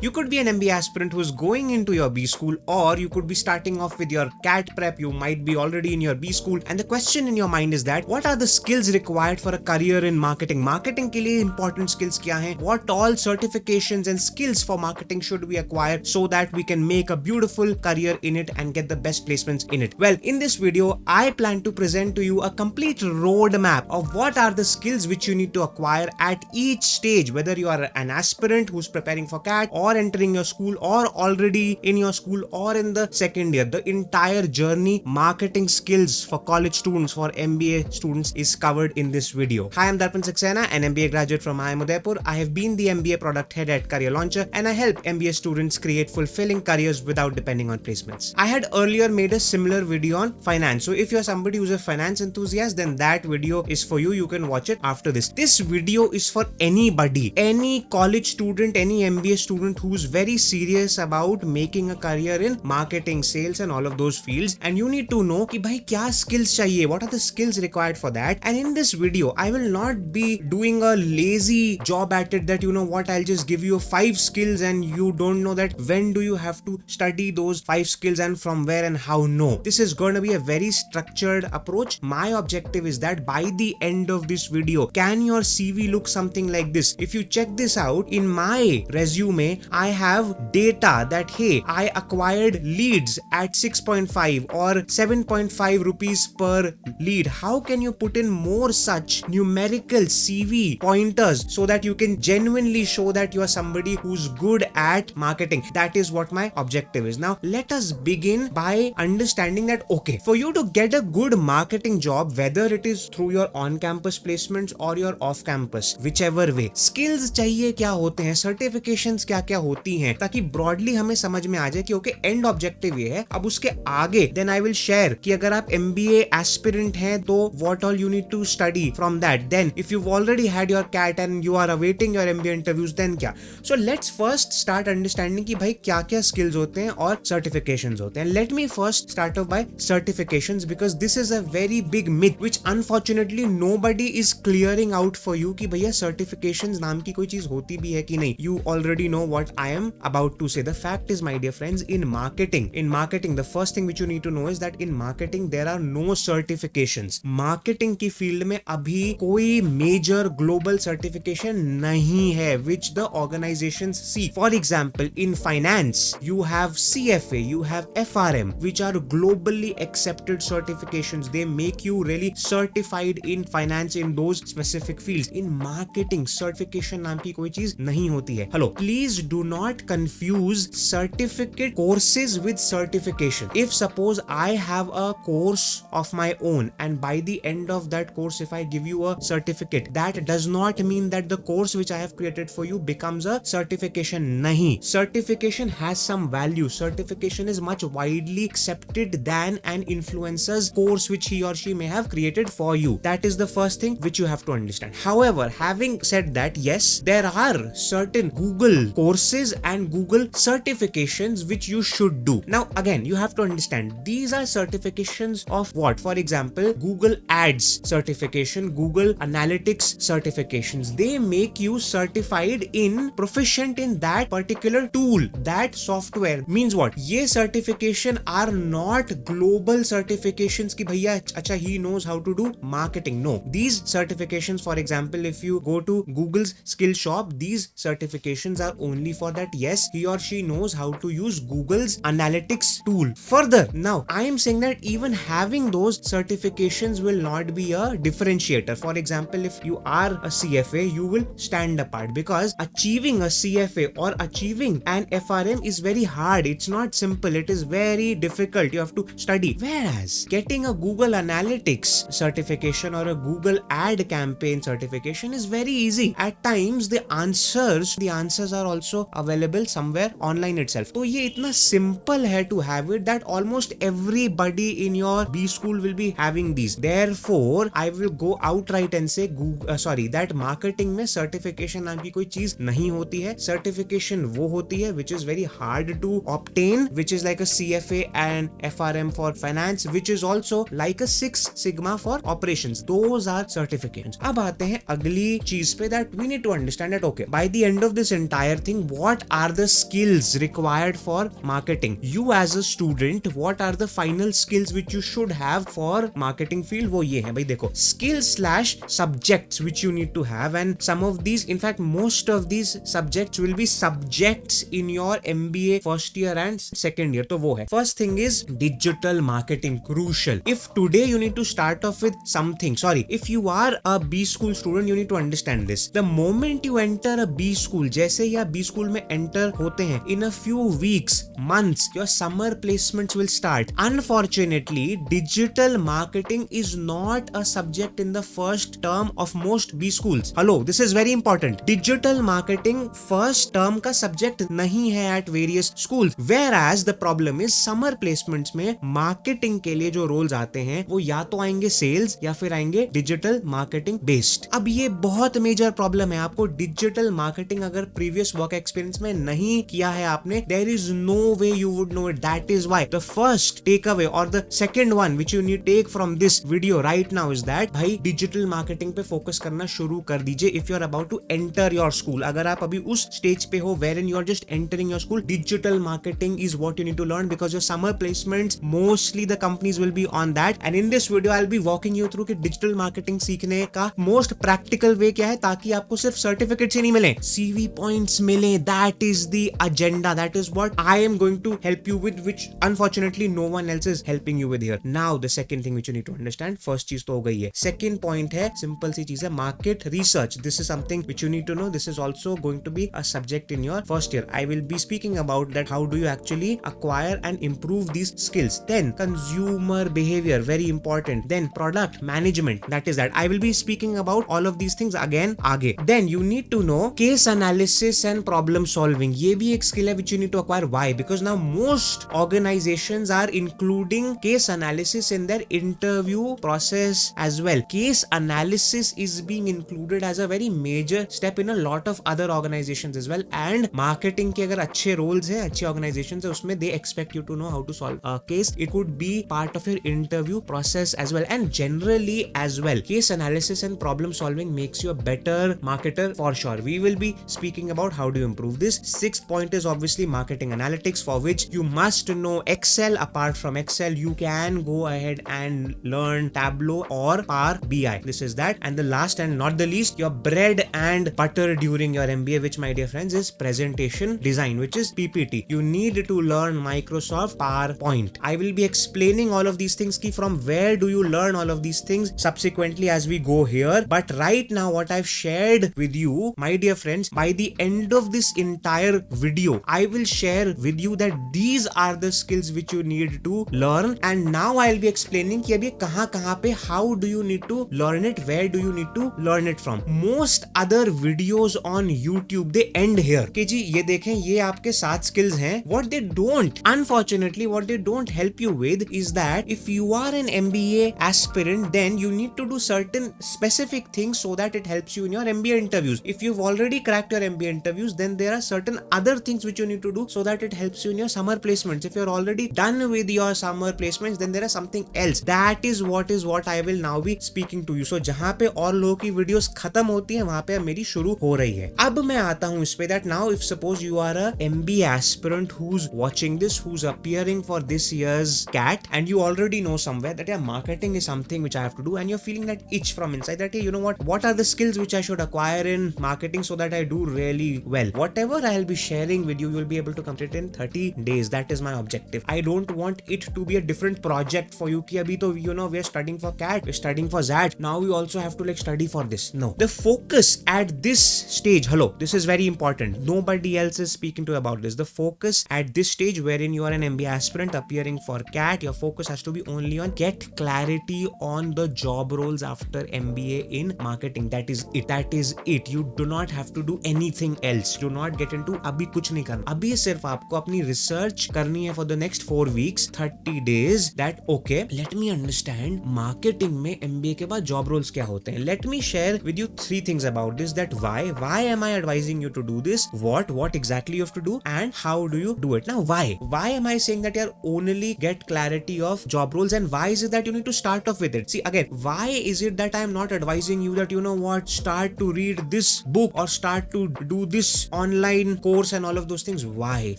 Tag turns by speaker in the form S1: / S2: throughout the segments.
S1: You could be an MBA aspirant who is going into your B school, or you could be starting off with your CAT prep. You might be already in your B school, and the question in your mind is that what are the skills required for a career in marketing? Marketing के लिए important skills क्या हैं? What all certifications and skills for marketing should we acquire so that we can make a beautiful career in it and get the best placements in it? Well, in this video, I plan to present to you a complete roadmap of what are the skills which you need to acquire at each stage, whether you are an aspirant who's preparing for CAT or entering your school or already in your school or in the second year. The entire journey, marketing skills for college students, for MBA students is covered in this video. Hi, I'm Darpan Saxena, an MBA graduate from IIM Udaipur. I have been the MBA product head at Career Launcher, and I help MBA students create fulfilling careers without depending on placements. I had earlier made a similar video on finance. So if you're somebody who's a finance enthusiast, then that video is for you. You can watch it after this. This video is for anybody, any college student, any MBA student who's very serious about making a career in marketing, sales and all of those fields, and you need to know कि भाई क्या skills चाहिए, what are the skills required for that. And in this video I will not be doing a lazy job at it that, you know what, I'll just give you 5 skills and you don't know that when do you have to study those 5 skills and from where and how. No, this is going to be a very structured approach. My objective is that by the end of this video, can your CV look something like this? If you check this out, in my resume I have data that hey, I acquired leads at 6.5 or 7.5 rupees per lead. How can you put in more such numerical CV pointers so that you can genuinely show that you are somebody who's good at marketing? That is what my objective is. Now let us begin by understanding that okay, for you to get a good marketing job, whether it is through your on-campus placements or your off-campus, whichever way, skills चाहिए क्या होते हैं, certifications क्या क्या होती हैं, ताकि broadly हमें समझ में आ जाए कि okay, end objective ये है. अब उसके आगे then I will share कि अगर आप MBA aspirant हैं तो what all you need to study from that. Then if you've already had your CAT and you are awaiting your MBA interviews, then क्या. So let's first start understanding कि भाई क्या क्या skills होते हैं और certifications होते हैं. Let me first start off by certifications, because this is a very big myth which unfortunately nobody is clearing out for you कि भैया certifications नाम की कोई चीज होती भी है कि नहीं. You already know what I am about to say. The fact is, my dear friends, in marketing the first thing which you need to know is that in marketing there are no certifications. Marketing की field में अभी कोई major global certification नहीं है which the organizations seek. For example, in finance you have CFA, you have FRM, which are globally accepted certifications. They make you really certified in finance in those specific fields. In marketing certification नाम की कोई चीज नहीं होती है. Hello, please do not confuse certificate courses with certification. If suppose I have a course of my own and by the end of that course if I give you a certificate, that does not mean that the course which I have created for you becomes a certification. नहीं, certification has some value. Certification is much widely accepted than an influencer's course which he or she may have created for you. That is the first thing which you have to understand. However, having said that, yes, there are certain Google courses and Google certifications which you should do. Now again, you have to understand these are certifications of what? For example, Google Ads certification, Google Analytics certifications. They make you certified in, proficient in that particular tool, that software. Means what? ये certification are not global certifications कि भैया अच्छा he knows how to do marketing. No, these certifications, for example, if you go to Google's skill shop, these certifications are only for that yes, he or she knows how to use Google's analytics tool. Further, now I am saying that even having those certifications will not be a differentiator. For example, if you are a CFA, you will stand apart because achieving a CFA or achieving an FRM is very hard. It's not simple. It is very difficult. You have to study. Whereas getting a Google Analytics certification or a Google ad campaign certification is very easy. At times the answers are also available somewhere online itself. So ये इतना simple है to have it that almost everybody in your B school will be having these. Therefore, I will go outright and say that marketing में certification नाम की कोई चीज नहीं होती है. Certification वो होती है which is very hard to obtain, which is like a CFA and FRM for finance, which is also like a Six Sigma for operations. Those are certifications. अब आते हैं अगली चीज पे that we need to understand that okay, by the end of this entire thing, what are the skills required for marketing? You as a student, what are the final skills which you should have for marketing field? वो ये है भाई, देखो, skills slash subjects which you need to have, and some of these, in fact most of these subjects will be subjects in your MBA first year and second year. तो वो है, first thing is digital marketing, crucial. If today you need to start off with something, sorry, if you are a B school student, you need to understand this. The moment you enter a B school, जैसे ही आप B school में enter होते हैं, in a few weeks, months, your summer placements will start. Unfortunately, digital marketing is not a subject in the first term of most B schools. Hello, this is very important. Digital marketing first term का subject नहीं है at various schools. Whereas the problem is summer placements में marketing के लिए जो roles आते हैं वो या तो आएंगे sales या फिर आएंगे digital marketing based. अब ये बहुत मेजर प्रॉब्लम है. आपको डिजिटल मार्केटिंग अगर प्रीवियस वर्क एक्सपीरियंस में नहीं किया है आपने, there is no way you would know it. That is why the first take away और the second one which you need take from this video right now is that भाई digital marketing पे focus करना शुरू कर दीजिए. If you are about to enter your school, अगर आप अभी उस स्टेज पे हो where in you are just entering your school, digital marketing is what you need to learn because your summer placements mostly the companies will be on that. And in this video I will be walking you through कि digital marketing सीखने का most practical way क्या है ताकि आपको सिर्फ certificates ही नहीं मिले, CV पॉइंट्स मिले. That is the agenda, that is what I am going to help you with, which unfortunately no one else is helping you with here. Now the second thing which you need to understand, first चीज तो हो गई है. Second point है, simple सी चीज है, market research. This is something which you need to know. This is also going to be a subject in your first year. I will be speaking about that, how do you actually acquire and improve these skills. Then consumer behavior, very important. Then product management, that is that I will be speaking about all of these things again आगे. Then you need to know case analysis and problem solving. ये भी एक skill है which you need to acquire. Why? Because now most organizations are including case analysis in their interview process as well. Case analysis is being included as a very major step in a lot of other organizations as well. And marketing के अगर अच्छे roles हैं, अच्छे organizations हैं, उसमें they expect you to know how to solve a case. It could be part of your interview process as well. And generally as well, case analysis and problem solving makes you a better marketer for sure. We will be speaking about how do you improve this. Sixth point is obviously marketing analytics, for which you must know Excel. Apart from Excel, you can go ahead and learn Tableau or Power BI. This is that. And the last and not the least, your bread and butter during your MBA, which my dear friends is presentation design, which is PPT. You need to learn Microsoft PowerPoint. I will be explaining all of these things ki from where do you learn all of these things subsequently as we go here. But right now what I've shared with you, my dear friends, by the end of this entire video, I will share with you that these are the skills which you need to learn. And now I'll be explaining कि अभी कहाँ पे how do you need to learn it, where do you need to learn it from. Most other videos on YouTube, they end here कि जी ये देखें ये आपके 7 skills हैं. What they don't, unfortunately, what they don't help you with is that if you are an MBA aspirant, then you need to do certain specific things so that it helps you in your MBA interviews. If you've already cracked your MBA interviews, then there are certain other things which you need to do so that it helps you in your summer placements. If you're already done with your summer placements, then there is something else. That is what I will now be speaking to you. So जहाँ पे और लोगों की videos खत्म होती है वहाँ पे मेरी शुरू हो रही है. अब मैं आता हूँ इस पे that now if suppose you are a MBA aspirant who's watching this, who's appearing for this year's CAT, and you already know somewhere that yeah, marketing is something which I have to do, and you're feeling that itch from inside that hey, you know what are the skills which I should acquire in marketing so that I do really well. Whatever I'll be sharing with you, you'll be able to complete in 30 days. That is my objective. I don't want it to be a different project for you ki abhi to you know we're studying for CAT, we're studying for ZAT, now we also have to like study for this. No, the focus at this stage, hello, this is very important, nobody else is speaking to you about this. The focus at this stage wherein you are an MBA aspirant appearing for CAT, your focus has to be only on get clarity on the job roles after MBA in marketing. That is it. You do not have to do anything else. Do not get into अभी कुछ नहीं करना. अभी सिर्फ आपको अपनी research करनी है for the next 4 weeks, 30 days. That okay, let me understand marketing में MBA के बाद job roles क्या होते हैं. Let me share with you 3 things about this. That why am I advising you to do this? What exactly you have to do and how do you do it? Now why am I saying that you only get clarity of job roles, and why is it that you need to start off with it? See again, why is it that I am not advising you that you know what, start to read this book or start to do this online course and all of those things. Why?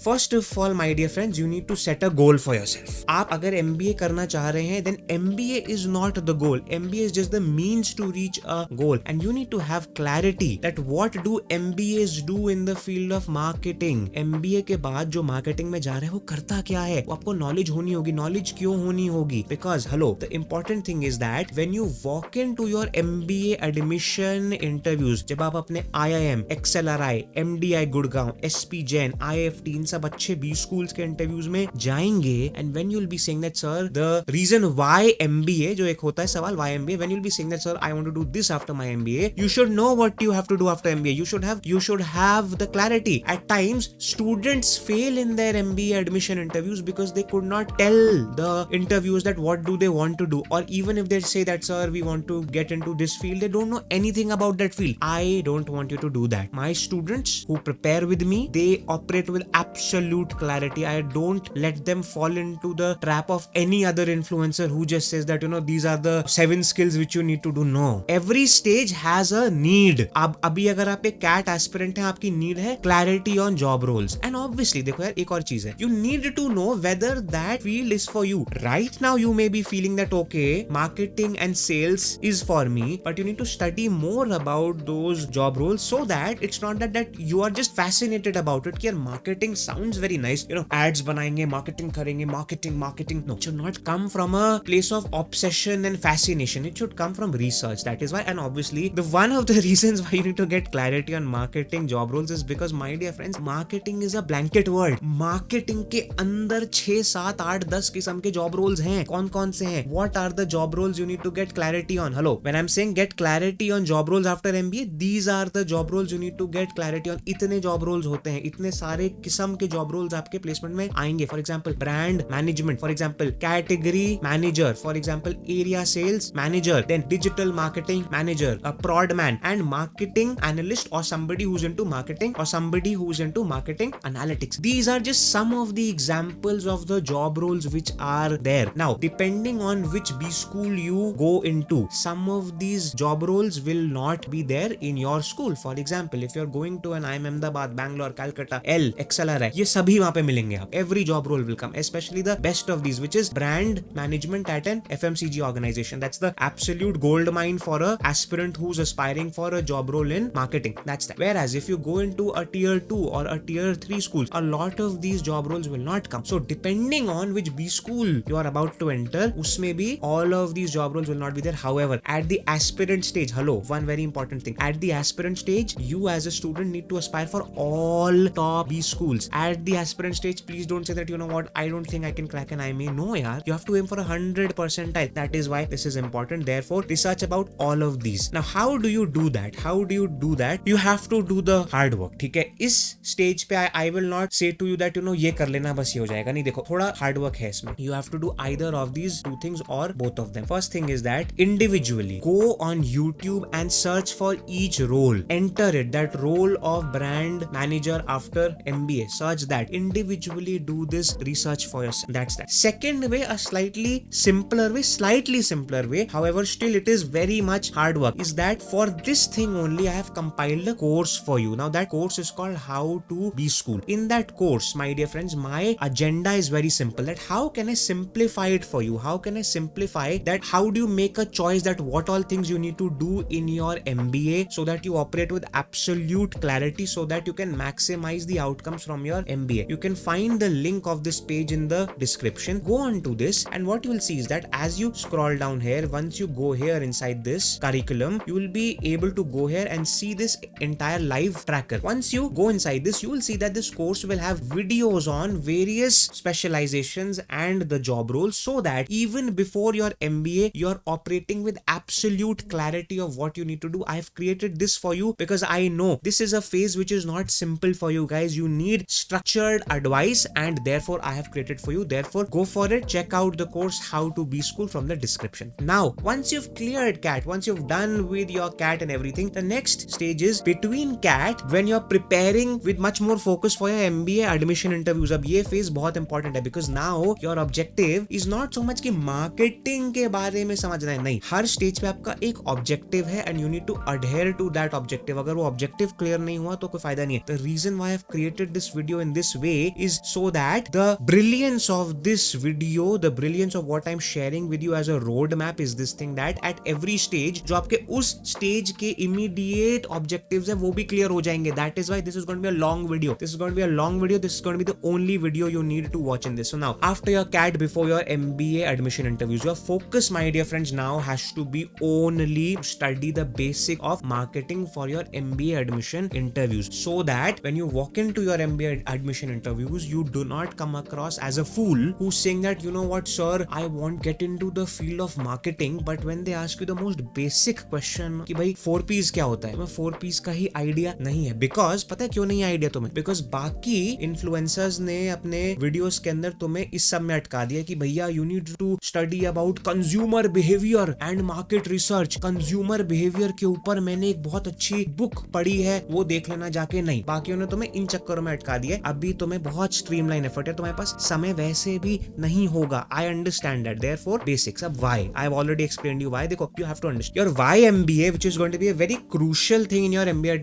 S1: First of all, my dear friends, you need to set a goal for yourself. आप अगर MBA करना चाह रहे हैं, then MBA is not the goal. MBA is just the means to reach a goal, and you need to have clarity that what do MBAs do in the field of marketing. MBA के बाद जो marketing में जा रहे हैं वो करता क्या है, वो आपको knowledge होनी होगी. Knowledge क्यों होनी होगी? Because hello, the important thing is that when you walk into your MBA admission interviews, जब आप अपने IIM, XLRI, MDI Gurgaon, SP Jain, IFT इन सब अच्छे B schools के interviews में जाएंगे, and when you'll be saying that sir, the reason why MBA, जो एक होता है सवाल why MBA, when you'll be saying that sir, I want to do this after my MBA, you should know what you have to do after MBA. You should have the clarity. At times, students fail in their MBA admission interviews because they could not tell the interviews that what do they want to do, or even if they say that sir, we want to get into this field, they don't know anything about that field. I don't want you to do that. My students who prepare with me, they operate with absolute clarity. I don't let them fall into the trap of any other influencer who just says that these are the 7 skills which you need to do. No, every stage has a need. अब अभी अगर आप एक CAT aspirant हैं, आपकी need है clarity on job roles. And obviously देखो यार, एक और चीज है, you need to know whether that field is for you. Right now you may be feeling that okay, marketing and sales is for me, but you need to study more about those job roles so that it's not that you are just fascinated about it कि यार marketing sounds very nice, ads बनाएंगे, marketing करेंगे, marketing. No, it should not come from a place of obsession and fascination. It should come from research. That is why, and obviously one of the reasons why you need to get clarity on marketing job roles is because, my dear friends, marketing is a blanket word. Marketing के अंदर 6, 7, 8, 10 किस्म के job roles हैं. कौन से हैं? What are the job roles you need to get clarity on? Hello, when I'm saying get clarity on job roles after MBA, these are the job roles you need to get clarity on. इतने job roles होते हैं, इतने सारे किस्म के job roles आपके placement में आएंगे. For example, brand management, for example, category manager, for example, area sales manager, then digital marketing manager, a prod man, and marketing analyst, or somebody who's into marketing, or somebody who's into marketing analytics. These are just some of the examples of the job roles which are there. Now, depending on which B school you go into, some of these job roles will not be there in your school. For example, if you're going to an IIM Ahmedabad, Bangalore, Calcutta, L, XLRI, ये सभी वहाँ पे मिलेंगे आप. Every job role will come, especially the best of these, which is brand management at an FMCG organization. That's the absolute gold mine for a aspirant who's aspiring for a job role in marketing. That's that. Whereas if you go into a tier 2 or a tier 3 schools, a lot of these job roles will not come. So depending on which B school you are about to enter, usme bhi all of these job roles will not be there. However, at the aspirant stage, one very important thing, at the aspirant stage, you as a student need to aspire for all top B schools. At the aspirant stage, please don't say that, I don't think I can crack an IMA. No, yaar, you have to aim for 100 percentile. That is why this is important. Therefore, research about all of these. Now, how do you do that? You have to do the hard work. ठीक है, इस stage पे I will not say to you that ये कर लेना बस ये हो जाएगा. नहीं, देखो, थोड़ा hard work है इसमें. You have to do either of these two things or both of them. First thing is that individually go on YouTube and search for each role. Enter it, that role of brand manager after MBA. Search that. Individually do this research for yourself. That's that. Second way, a slightly simpler way, however still it is very much hard work, is that for this thing only I have compiled a course for you. Now that course is called How to Be School. In that course, my dear friends, my agenda is very simple, that how can I simplify it for you? How can I simplify that? How do you make a choice that what all things you need to do in your MBA so that you operate with absolute clarity, so that you can maximize the outcomes from your MBA? You can find the link of this page in the description. Go on to this, and what you will see is that as you scroll down here, once you go here inside this curriculum, you will be able to go here and see this entire live tracker. Once you go inside this, you will see that this course will have videos on various specializations and the job roles, so that even before your MBA, you're operating with absolute clarity of what you need to do. I've created this for you because I know this is a phase which is not simple for you guys. You need structured advice, and therefore I have created for you. Therefore, go for it. Check out the course How to Be School from the description. Now, once you've cleared CAT, once you've done with your CAT and everything, the next stage is between CAT, when you're preparing with much more focus for your MBA admission interviews. अब ये phase बहुत important है, because now your objective is not so much कि marketing के बारे में समझना है. नहीं, हर stage पे आपका एक objective है, and you need to adhere to that objective. अगर वो objective clear नहीं हुआ तो कोई फायदा नहीं है. The reason why I've created this video in this way is so that the brilliance of this video, the brilliance of what I'm sharing with you as a roadmap is this thing that at every stage जो आपके उस stage के immediate objectives है वो भी clear हो जाएंगे. That is why this is going to be a long video. This is going to be a long video. This is going to be the only video you need to watch in this. So now, after your CAT, before your MBA admission interviews, your focus, my dear friends, now has to be only study the basic of marketing for your MBA admission interviews, so that when you walk into your MBA admission interviews, you do not come across as a fool who's saying that, you know what, sir, I won't get into the field of marketing, but when they ask you the most basic question कि भाई 4Ps क्या होता है, तुम्हें 4Ps का ही idea नहीं है. Because पता है क्यों नहीं आइडिया तुम्हें? बिकॉज बाकी इन्फ्लुएंसर्स ने अपने वीडियोस के अंदर तुम्हें इस सब में अटका दिया कि भैया you need to study about consumer behaviour and market research. Consumer behaviour के ऊपर मैंने एक बहुत अच्छी बुक पढ़ी है, वो देख लेना जाके. नहीं, बाकियों ने तुम्हें इन चक्करों में अटका दिया. अभी तुम्हें बहुत स्ट्रीमलाइन एफर्ट है, तुम्हारे पास समय वैसे भी नहीं होगा. I understand that. Therefore basics. अब why, I have already explained you why. देखो, you have to understand your why MBA, which is going to be a very crucial thing in your MBA,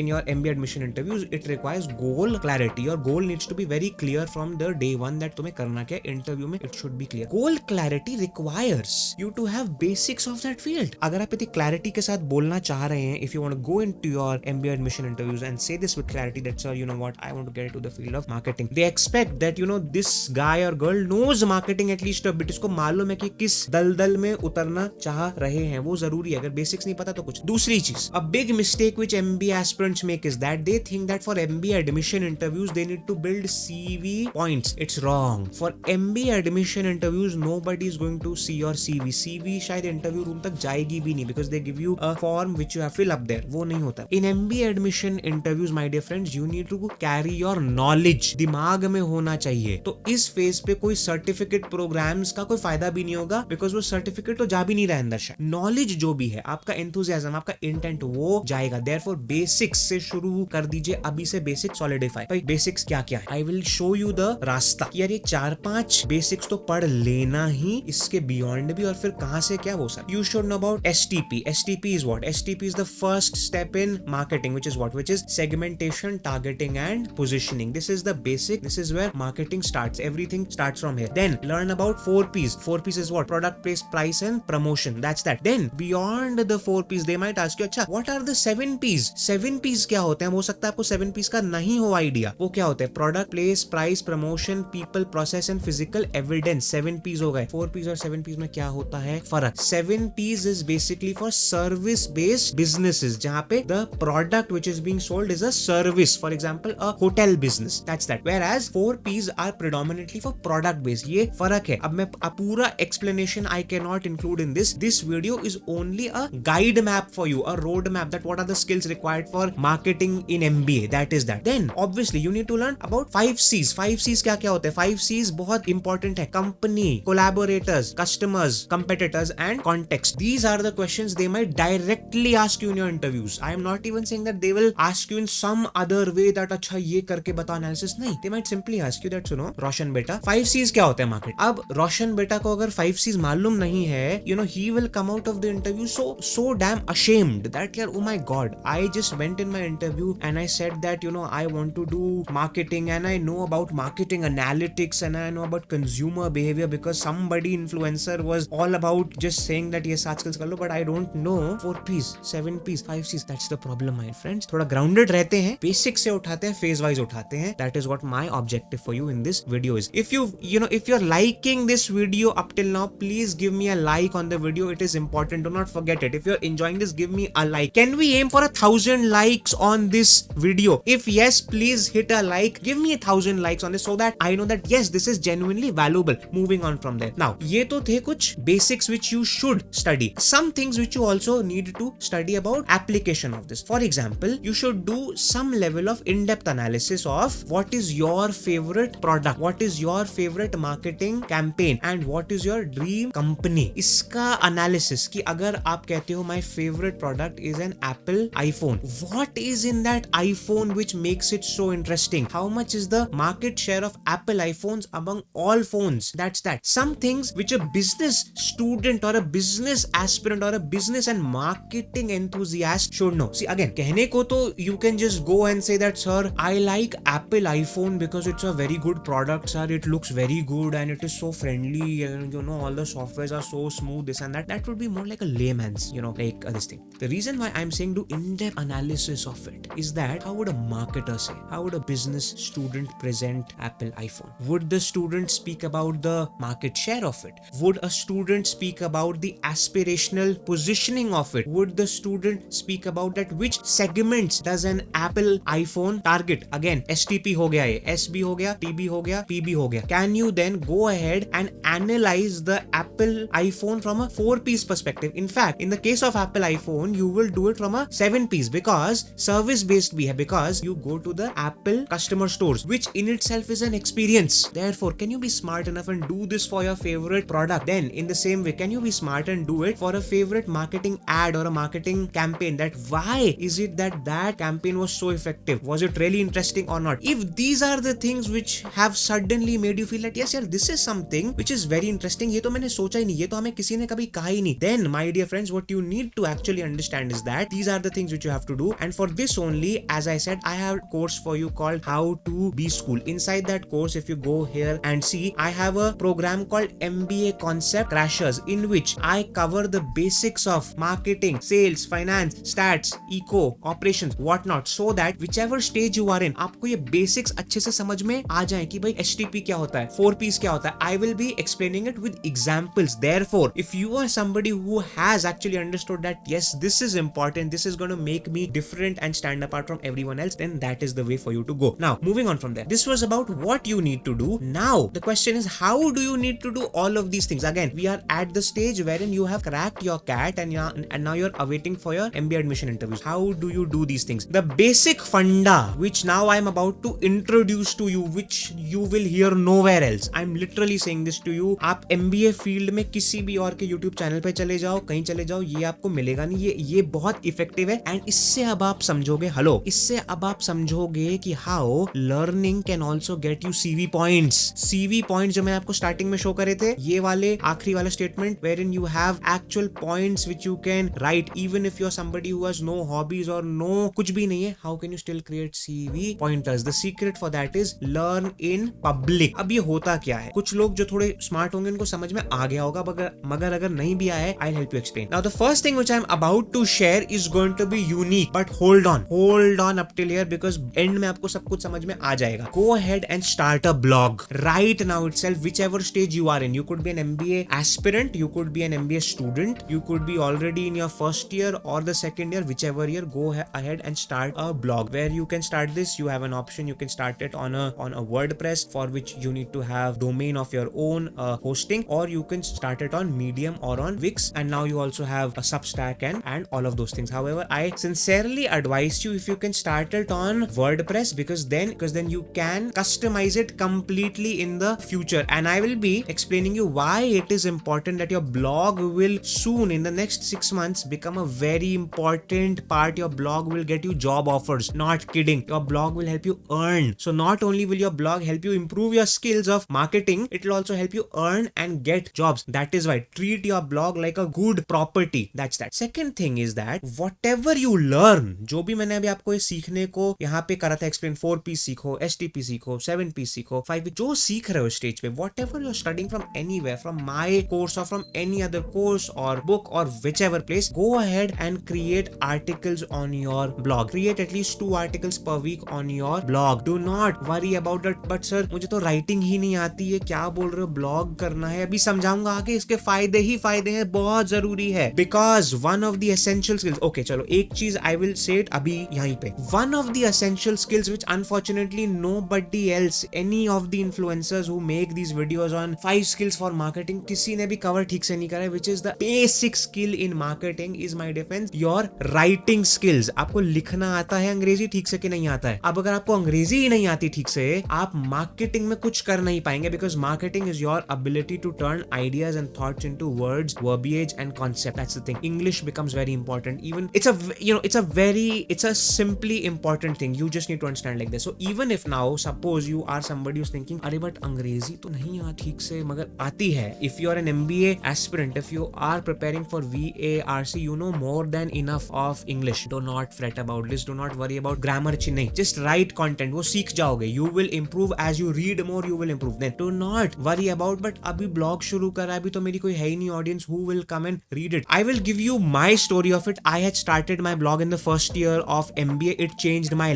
S1: in your MBA admission interviews. It requires goal clarity. Your goal needs to be very clear from the day one that तुम्हें करना क्या interview में. It should be clear. Goal clarity requires you to have basics of that field. अगर आप इतनी clarity के साथ बोलना चाह रहे हैं, if you want to go into your MBA admission interviews and say this with clarity that, sir, you know what, I want to get into the field of marketing. They expect that, this guy or girl knows marketing at least a bit. इसको मालूम है कि किस दलदल में उतरना चाह रहे हैं, वो जरूरी है. अगर बेसिक्स नहीं पता तो कुछ. दूसरी चीज, a big mistake which MBA aspirants make is that they think that for MBA admission interviews they need to build CV points. It's wrong. For MBA admission interviews nobody is going to see your CV शायद interview room तक जाएगी भी नहीं, because they give you a form which you have fill up there. वो नहीं होता. In MBA admission interviews, my dear friends, you need to carry your knowledge. दिमाग में होना चाहिए. तो इस फेज पे कोई सर्टिफिकेट प्रोग्राम्स का कोई फायदा भी नहीं होगा, बिकॉज वो सर्टिफिकेट तो जा भी नहीं रहा है अंदर. नॉलेज जो भी है, आपका एंथुसियाज्म, आपका इंटेंट, वो जाएगा. देयरफॉर बेसिक्स से शुरू कर दीजिए अभी से. Basic solidify. भाई बेसिक्स क्या क्या है, I will show you the रास्ता. यार ये 4-5 बेसिक्स तो पढ़ लेना ही, इसके बियॉन्ड भी, और फिर कहां से क्या वो सब. You should know about STP. STP is what? STP is the first step in marketing, which is what? Which is segmentation, targeting and positioning. This is the basic. This is where marketing starts. Everything starts from here. Then learn about 4Ps. 4Ps is what? Product, place, price and promotion. That's that. Then beyond the 4Ps they might ask you, अच्छा, what are the 7Ps? 7Ps क्या होते हैं? हो सकता है आपको 7Ps का नहीं हो आइडिया. वो क्या होते हैं? Product, place, price, promotion, people, process and physical evidence. 7Ps हो गए. 4Ps और 7Ps में क्या होता है फर्क? 7Ps is basically for service based businesses, जहाँ पे the product which is being sold is a service. For example, a hotel business. That's that. Whereas 4Ps are predominantly for product based. ये फर्क है. अब मैं पूरा explanation I cannot include in this. This video is only a guide map for you, a road map that what are the skills required for marketing in MBA. That is that. Then obviously you need to learn about 5Cs. 5Cs क्या क्या होते हैं? 5Cs बहुत important है. Company, collaborators, customers, competitors and context. These are the questions they might directly ask you in your interviews. I am not even saying that they will ask you in some other way that अच्छा ये करके बता analysis. नहीं, they might simply ask you that, सुनो रोशन बेटा 5Cs क्या होते हैं मार्केट. अब रोशन बेटा को अगर 5Cs मालूम नहीं है, he will come out of the interview so damn ashamed that, oh my god, I just went in my interview and I said that, I want to do marketing and I know about marketing analytics and I know about consumer behavior because somebody influencer was all about just saying that ये 7 skills कर लो, but I don't know 4Ps, 7Ps, 5Cs. That's the problem, my friends. थोड़ा grounded रहते हैं, basic से उठाते हैं, phase wise उठाते हैं. That is what my objective for you in this video is. If you're liking this video up till now, please give me a like on the video. It is important. Do not forget it. If you're enjoying this, give me a like. Can we aim for 1,000 likes on this video? If yes, please hit a like. Give me 1,000 likes on this so that I know that yes, this is genuinely valuable. Moving on from there. Now, ये तो थे कुछ basics which you should study. Some things which you also need to study about application of this. For example, you should do some level of in-depth analysis of what is your favorite product, what is your favorite marketing campaign, and what is your dream company. इसका analysis कि अगर आप कहते हो my favorite product is an Apple iPhone, what is in that iPhone which makes it so interesting? How much is the market share of Apple iPhones among all phones? That's that. Some things which a business student or a business aspirant or a business and marketing enthusiast should know. See, again, कहने को तो you can just go and say that, sir, I like Apple iPhone because it's a very good product, sir. It looks very good and it is so friendly, and all the softwares are so smooth, this and that. That would be more like a layman's, like this thing. The reason why I'm saying do in-depth analysis of it is that how would a marketer say? How would a business student present Apple iPhone? Would the student speak about the market share of it? Would a student speak about the aspirational positioning of it? Would the student speak about that which segments does an Apple iPhone target? Again, STP हो गया ये, SB हो गया, TB हो गया, PB हो गया. Can you then go ahead and analyze the Apple iPhone from a 4-piece perspective? In fact, in the case of Apple iPhone, you will do it from a 7-piece because service based bhi hai, because you go to the Apple customer stores, which in itself is an experience. Therefore, can you be smart enough and do this for your favorite product? Then in the same way, can you be smart and do it for a favorite marketing ad or a marketing campaign? That why is it that campaign was so effective? Was it really interesting or not? If these are the things which have suddenly made you feel that yes, this is something which is very interesting, ये तो मैंने सोचा ही नहीं, ये तो हमें किसी ने कभी कहा ही नहीं, then my dear friends, what you need to actually understand is that these are the things which you have to do. And for this only, as I said, I have a course for you called How to Be School. Inside that course, if you go here and see, I have a program called MBA Concept Crashers, in which I cover the basics of marketing, sales, finance, stats, eco, operations, whatnot, so that whichever stage you are in, आपको ये basics अच्छे से समझ में आ जाए कि भाई HTP क्या होता है, 4Ps क्या होता है. I will be explaining it with examples. Therefore, if you are somebody who has actually understood that yes, this is important, this is going to make me different and stand apart from everyone else, then that is the way for you to go. Now, moving on from there, this was about what you need to do. Now, the question is, how do you need to do all of these things? Again, we are at the stage wherein you have cracked your CAT and now you're awaiting for your MBA admission interviews. How do you do these things? The basic funda, which now I'm about to introduce to you, which you will hear nowhere else. I'm literally saying this to you. आप MBA field में किसी भी और के YouTube channel पे चले जाओ, कहीं चले जाओ, ये आपको मिलेगा नहीं. ये बहुत इफेक्टिव है. एंड इससे अब आप समझोगे, इससे अब आप समझोगे कि how learning can also get you CV points. CV points जो मैं आपको स्टार्टिंग में शो करे थे, ये वाले आखिरी वाला statement, wherein you have actual points which you can write even if you're somebody who has no hobbies or no कुछ भी नहीं है. How can you still create CV pointers? The secret for that is learn in public. अब ये होता क्या है? कुछ लोग जो थोड़े स्मार्ट होंगे उनको समझ में आ गया होगा, मगर अगर नहीं भी आया है, I'll help you explain. Now the first thing which I'm about to share is going to be unique, but hold on up till here because end में आपको सब कुछ समझ में आ जाएगा. Go ahead and start a blog right now itself, whichever stage you are in. You could be an MBA aspirant, you could be an MBA student, you could be already in your first year or the second year, whichever year. Go ahead and start a blog. Where you can start this, you have an option. You can start it on a WordPress, for which you need to have domain of your own hosting, or you can start it on Medium or on Wix, and now you also have a Substack and all of those things. However, I sincerely advise you if you can start it on WordPress, because then you can customize it completely in the future. And I will be explaining you why it is important that your blog will soon, in the next 6 months, become a very important part. Your blog will get you job offers. Not kidding. Your blog will help you earn. So not only will your blog help you improve your skills of marketing, it will also help you earn and get jobs. That is why treat your blog like a good property. That's that. Second thing is that whatever you learn, जो भी मैंने अभी आपको ये सीखने को यहाँ पे करा था explain, 4P सीखो, STP सीखो, 7P सीखो, 5P, जो सीख रहे हो स्टेज पे, whatever you're studying from anywhere, from my course or from any other course or book or whichever place, go ahead and create articles on your blog. Create at least 2 articles per week on your blog. Do not worry about that. But sir, मुझे तो writing ही नहीं आती है, क्या बोल रहे हो, blog करना है. अभी समझाऊंगा आगे, इसके फायदे ही फायदे हैं, बहुत जरूरी है. Because one of the essential skills, okay चलो एक चीज I will say it अभी यहीं पे, one of the essential skills which unfortunately nobody else, any of the influencers who make these videos on 5 skills for marketing, किसी ने भी cover ठीक से नहीं करा है, which is the basic skill in marketing is my defense, your writing skills. आपको लिखना आता है अंग्रेजी ठीक से कि नहीं आता है? अब अगर आपको अंग्रेजी ही नहीं आती ठीक से, आप मार्केटिंग में कुछ कर नहीं पाएंगे, because marketing is your ability to turn ideas and thoughts into words, verbiage and concept. That's the thing. English becomes very important. Even it's a simply important thing. You just need to understand like this. So even if now suppose you are somebody who's thinking, अरे but अंग्रेजी तो नहीं आती ठीक से, मगर आती है. If you are an MBA aspirant, if you are preparing for VA, RC, you know more than enough of English. Do not fret about this, do not worry about grammar अच्छी नहीं, just write content, वो सीख जाओगे, you will improve as you read more, you will improve. Then do not worry about but अभी blog शुरू करा, अभी तो मेरी कोई है ही नहीं audience who will come and read it. I will give you my story of it. I had started my blog in the first year of MBA. It changed my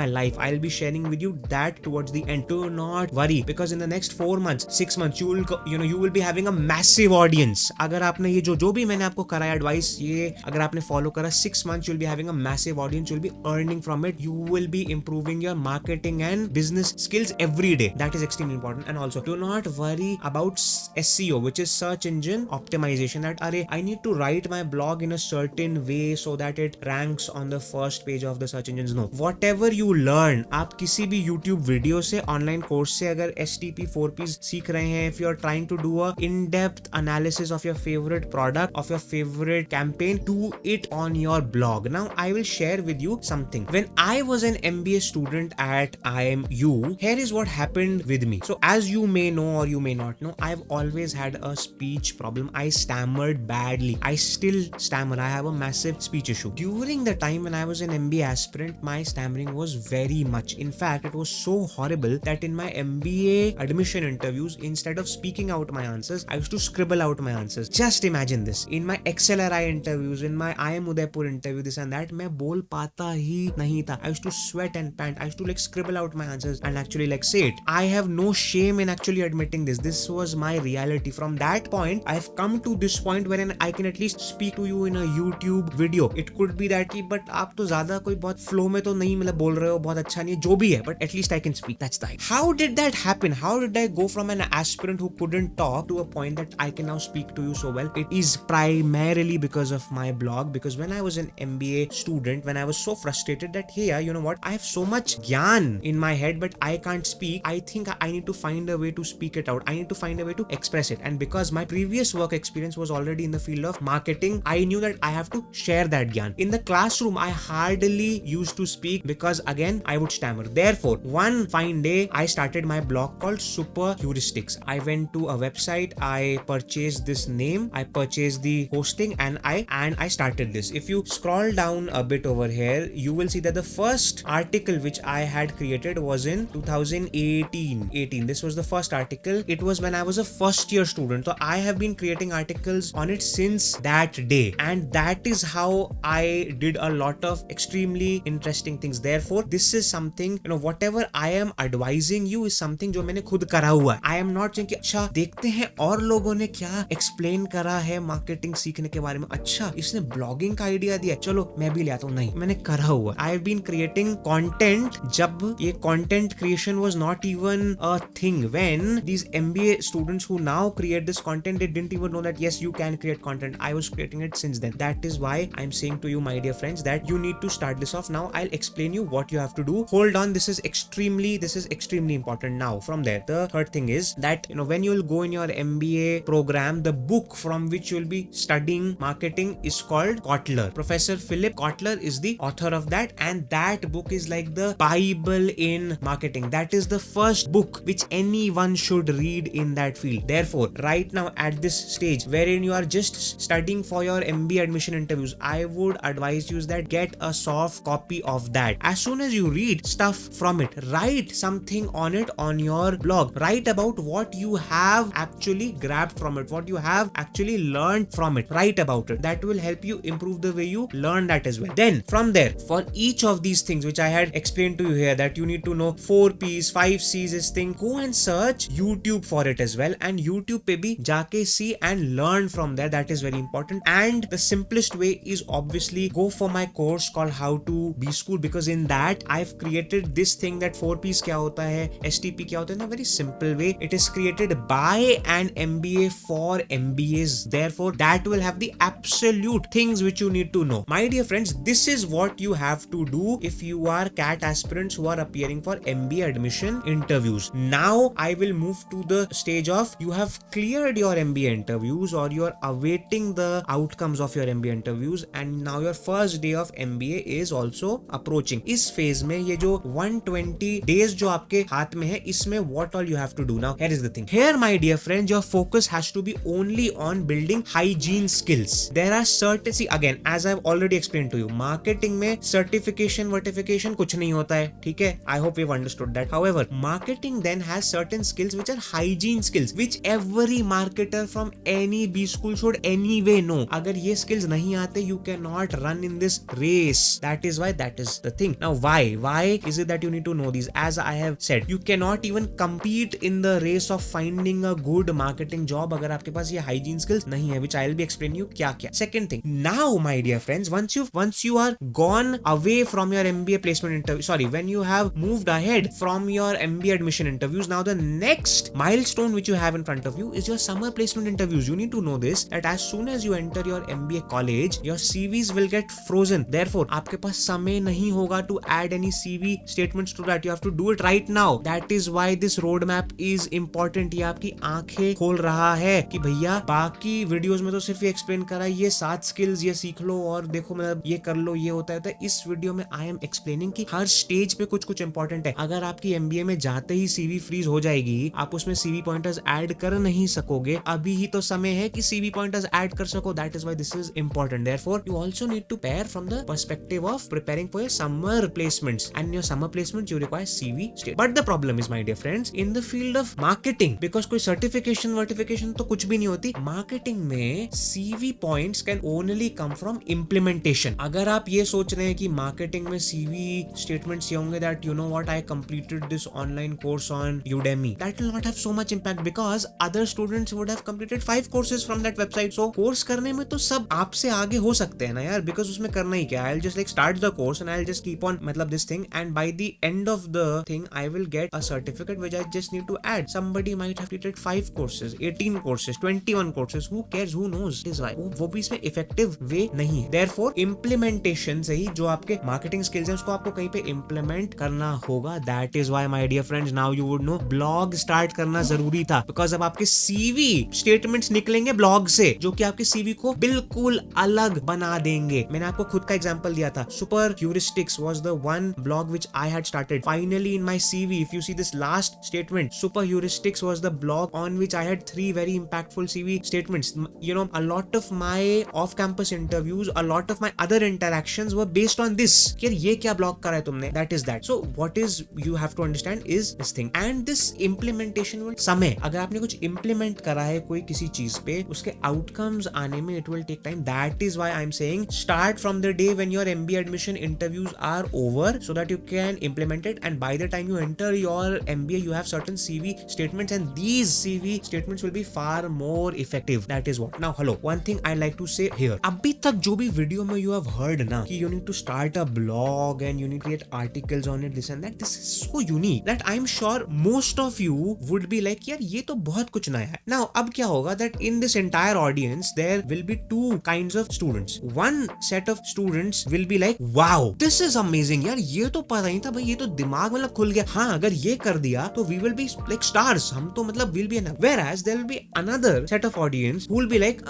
S1: life. I'll be sharing with you that towards the end. Do not worry because in the next 4 months 6 months you will be having a massive audience. अगर आपने ये जो भी मैंने आपको करा advice, ये अगर आपने फॉलो करा, 6 months you'll be having a massive audience, you'll be earning from it, you will be improving your marketing and business skills every day. That is extremely important. And also do not worry about SEO, which is search engine optimization, that अरे I need to write my blog in a certain way so that it ranks on the first page of the search engines. No, whatever you learn, आप किसी भी YouTube video से, online course से अगर STP 4Ps सीख रहे हैं, if you are trying to do a in-depth analysis of your favorite product, of your favorite campaign, do it on your blog. Now I will share with you something. When I was an MBA student at IMU, here is what happened with me. So as you may know or you may not know, I've always had a speech problem. I stammered badly. I still stammer. I have a massive speech issue. During the time when I was an MBA aspirant, my stammering was very much. In fact, it was so horrible that in my MBA admission interviews, instead of speaking out my answers, I used to scribble out my answers. Just imagine this. In my XLRI interviews, in my IIM Udaipur interview, this and that, मैं बोल पाता ही नहीं था. I used to sweat and pant. I used to scribble out my answers and actually say it. I have no shame in actually admitting this. This was my reality. From that point, I have come to this point wherein I can at least speak to you in a YouTube video. It could be that कि but आप तो ज़्यादा कोई बहुत flow में तो नहीं बोल रहे हो, बहुत अच्छा नहीं है, जो भी है, but at least I can speak. That's the idea. How did that happen? How did I go from an aspirant who couldn't talk to a point that I can now speak to you so well? It is primarily because of my blog. Because when I was an MBA student, when I was so frustrated that hey, you know what, I have so much gyan in my head but I can't speak, I think I need to find a way to speak it out. I need to find a way to express it. And because my previous work experience was already in the field of marketing, I knew that I have to share that gyan. In the classroom, I hardly used to speak because again, I would stammer. Therefore, one fine day, I started my blog called Super Heuristics. I went to a website, I purchased this name, I purchased the hosting and I started this. If you scroll down a bit over here, you will see that the first article which I had created was in 2018. This was the first article. It was when I was a first year student. So I have been creating articles on it since that day. And that is how I did a lot of extremely interesting things. Therefore, this is something, whatever I am advising you is something जो मैंने खुद करा हुआ है. I am not saying कि अच्छा देखते हैं और लोगों ने क्या explain करा है मार्केटिंग सीखने के बारे में, अच्छा इसने ब्लॉगिंग का आइडिया दिया, चलो मैं भी ले आता हूँ. नहीं, मैंने करा हुआ. I have been creating content जब ये content creation was not even a thing. When these MBA students who now create this content, they didn't even know that yes, you can create content. I was creating it since then. That is why I'm saying to you, my dear friends, that you need to start this off. Now I'll explain you what you have to do. Hold on, this is extremely important. Now from there, the third thing is that when you will go in your MBA program, the book from which you will be studying marketing is called Kotler. Professor Philip Kotler is the author of that, and that book is like the Bible in marketing. That is the first book which anyone should read in that field. Therefore, right now at this stage wherein you are just studying for your MBA admission interviews, I would advise you that get a soft copy of that. As soon as you read stuff from it, write something on it on your blog. Write about what you have actually grabbed from it, what you have actually learned from it. Write about it. That will help you improve the way you learn that as well. Then from there, for each of these things which I had explained to you here, that you need to know 4 P's, 5 C's is thing, go and search YouTube for it as well, and YouTube pe bhi jaake see and learn from there. That is very important. And the simplest way is obviously go for my course called How to Be School, because in that I've created this thing that 4 P's kya hota hai, STP kya hota hai, in a very simple way. It is created by an MBA for MBAs. Therefore, that will have the absolute things which you need to know. My dear friends, this is what you have to do if you are CAT aspirants who are appearing for MBA admission interviews. Now I will move to the stage of you have cleared your MBA interviews or you are awaiting the outcomes of your MBA interviews, and now your first day of MBA is also approaching. इस phase में ये जो 120 days जो आपके हाथ में है, इसमें what all you have to do. Now here is the thing. Here, my dear friend, your focus has to be only on building hygiene skills. There are certain, see again, as I've already explained to you, marketing में certification वर्टिफिकेशन कुछ नहीं होता है, ठीक है. I hope you understood that. However marketing then has certain skills which are hygiene skills which every marketer from any B school should anyway know. अगर ये स्किल्स नहीं आते, you can not run in this race. That is why, that is the thing. Now why is it that you need to know this? As I have said, you can not even compete in the race of finding a good marketing job अगर आपके पास ये hygiene skills नहीं है, which I'll be explaining you क्या क्या. Second thing, now my dear friends, once you are gone away from your MBA placement interview, sorry, when you have moved ahead from your MBA admission interviews, now the next milestone which you have in front of you is your summer placement interviews. You need to know this, that as soon as you enter your MBA college, your CVs will get frozen. Therefore आपके पास समय नहीं होगा to add any CV statements to that. You have to do it right now. That is why this road map is important. ये आपकी आंखें खोल रहा है कि भैया बाकी वीडियोस में तो सिर्फ ये एक्सप्लेन करा, ये 7 स्किल्स ये सीख लो और देखो मतलब ये कर लो, ये होता है. इस वीडियो में आई एम एक्सप्लेनिंग कि हर स्टेज पे कुछ कुछ इंपॉर्टेंट है. अगर आपकी एमबीए में जाते ही सीवी फ्रीज हो जाएगी, आप उसमें सीवी पॉइंटर्स ऐड कर नहीं सकोगे. अभी ही तो समय है कि सीवी पॉइंटर्स ऐड कर सको. That is why this is important. Therefore you also need to prepare from the perspective of preparing for your summer placements. And your summer placements you require CV state. But the problem is my dear friends in the field of marketing, because कोई certification वर्टिफिकेशन तो कुछ भी नहीं होती. Marketing में CV points can only come from implementation. अगर आप ये सोच रहे हैं कि मार्केटिंग में सीवी स्टेटमेंट्स ये होंगे that you know what, I completed this online course on Udemy, that will not have so much impact because other students would have completed 5 courses from that website. So course करने में तो सब आपसे आगे हो सकते हैं ना यार, बिकॉज उसमें करना ही क्या. I'll just like start the course and I'll just keep on मतलब this thing, and by the end of the thing I will get a certificate which I just need to add. Somebody might have completed 5 courses, 18 courses, 21 courses. Who cares? Who knows? It is why वो भी इसमें effective way नहीं है. Therefore implementation से ही जो आपके marketing skills हैं उसको आपको कहीं पे implement करना होगा. That is why my dear friends, now you would know blog start करना जरूरी था, because अब आपके CV statements निकलेंगे blog से जो कि आपके CV को बिल्कुल अलग बना देंगे. मैंने आपको खुद का example दिया था. Super Heuristics was the one blog which I had started. Finally in my CV, if you see this last statement, Super Heuristics was the blog on which I had 3 very impactful CV statements. You know, a lot of my off-campus interviews, a lot of my other interactions were based on this. कि ये क्या blog करा है तुमने? That is that. So what is you have to understand is this thing. And this implementation will समय, अगर आपने कुछ implement करा है कोई किसी चीज पे, उसके outcomes आने में it will take time. That is why I'm saying start from the day when your MBA admission interviews are over so that you can implement it, and by the time you enter your MBA you have certain CV statements and these CV statements will be far more effective. That is what. Now hello, one thing I like to say here, अभी तक जो भी video में you have heard ना कि you need to start a blog and you need to create articles on it, this and that, this is so unique that I'm sure most of you would be like यार ये तो बहुत कुछ नया है. Now अब क्या होगा that in this entire audience there will be 2 kinds of students. One set of students will be like wow this is amazing यार, ये तो पता नहीं था भाई, ये तो दिमाग मतलब खुल गया. हाँ अगर ये कर दिया तो we will be like stars, हम तो मतलब will be enough. Whereas there will be another set of audience who will be like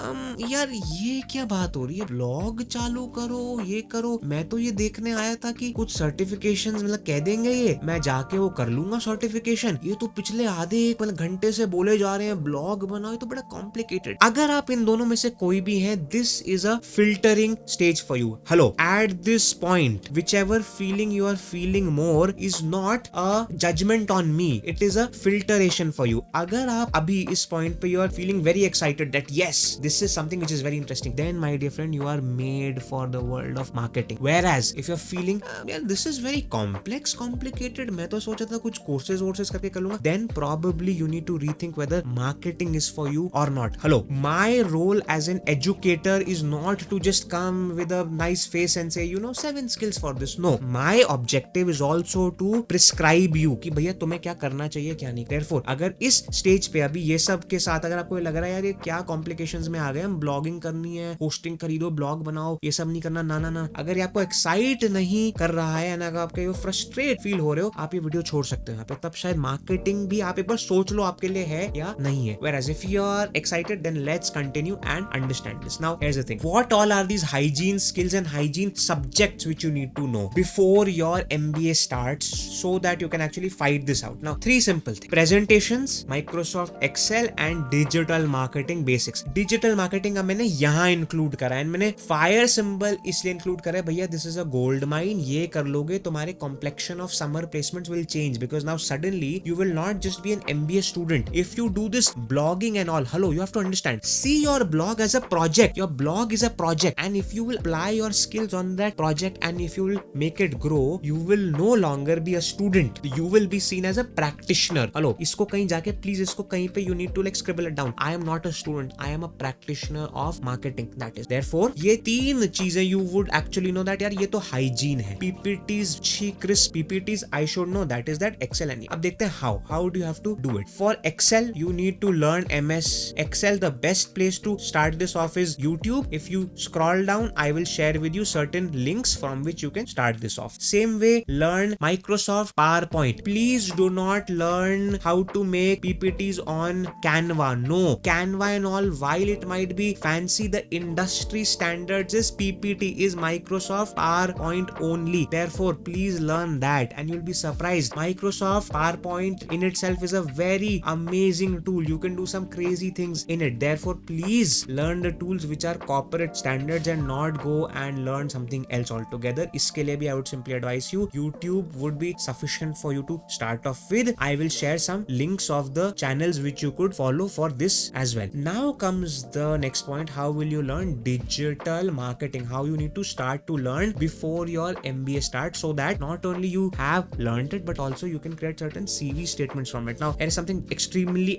S1: यार ये क्या बात हो रही है, ब्लॉग चालू करो, ये करो, मैं तो ये देखने आया था कि कुछ सर्टिफिकेशंस मतलब कह देंगे ये, मैं जाके वो कर लूंगा सर्टिफिकेशन. ये तो पिछले आधे 1 मतलब घंटे से बोले जा रहे हैं ब्लॉग बनाओ, ये तो बड़ा कॉम्प्लिकेटेड. अगर आप इन दोनों में से कोई भी हैं, this is a filtering stage for you. Hello, at this point whichever feeling you are feeling more is not a judgment on me, it is a filtration for you. अगर आप अभी इस पॉइंट पे you are feeling very excited that yes this is something which is very interesting, then my dear friend you are made for the world of marketing. Whereas if you're feeling yeah, this is very complex, complicated, मैं तो सोचा था कुछ courses करके कर लूंगा, then probably you need to rethink whether marketing is for you or not. Hello, my role as an educator is not to just come with a nice face and say you know 7 skills for this. No, my objective is also to prescribe you कि भैया तुम्हें क्या करना चाहिए क्या नहीं. Therefore अगर इस स्टेज पे अभी ये सब के साथ अगर आपको लग रहा है यार ये क्या कॉम्प्लिकेशंस में आ गए, हम ब्लॉगिंग करनी है, होस्टिंग खरीदो, ब्लॉग बनाओ, ये सब नहीं करना, ना, अगर ये आपको एक्साइट नहीं कर रहा है ना, अगर आपके फ्रस्ट्रेट फील हो रहे हो, आप ये वीडियो छोड़ सकते हो यहाँ पे. तब शायद मार्केटिंग भी आप एक बार सोच लो आपके लिए है या नहीं है. Whereas if you are excited then let's continue and understand this. Now here's the thing, what all are these hygiene skills and hygiene subjects which you need to know before your MBA starts so that you can actually fight this out. Now 3 simple things: presentations, Microsoft Excel and digital marketing basics. Digital marketing अब मैंने यहाँ include करा है, मैंने fire symbol digital इसलिए include करे भैया, this is a gold mine, ये कर लोगे तुम्हारे complexion of summer placements will change, because now suddenly you will not just be an MBA student if you do this blogging and all. Hello, you have to understand, see your blog as a project. Your blog is a project, and if you will apply your skills on that project and if you will make it grow, you will no longer be a student, you will be seen as a practitioner. Hello, isko kahin jaake please isko kahin pe you need to like scribble it down. I am not a student, I am a practitioner of marketing. That is, therefore ye teen cheezein you would actually know that yaar ye to hygiene hai. PPTs अच्छी crisp PPTs I should know, that is that Excel. and अब देखते हैं how do you have to do it. For Excel you need to learn MS Excel. The best place to start this off is YouTube. If you scroll down, I will share with you certain links from which you can start this off. Same way, learn Microsoft PowerPoint. Please do not learn how to make PPTs on Canva. No, Canva and all, while it might be fancy, the industry standards is PPT is Microsoft PowerPoint only. Therefore please learn that and you'll be surprised. Microsoft PowerPoint in itself is a very amazing tool. You can do some crazy things in it. Therefore please learn the tools which are corporate standards and not go and learn something else altogether. Iske liye bhi I would simply advise you, YouTube would be sufficient for you to start off with. I will share some links of the channels which you could follow for this as well. Now comes the next point, how will you learn digital marketing, how you need to start to learn before your MBA starts, so that not only you have learned it but also you can create certain CV statements from it. Now there is something extremely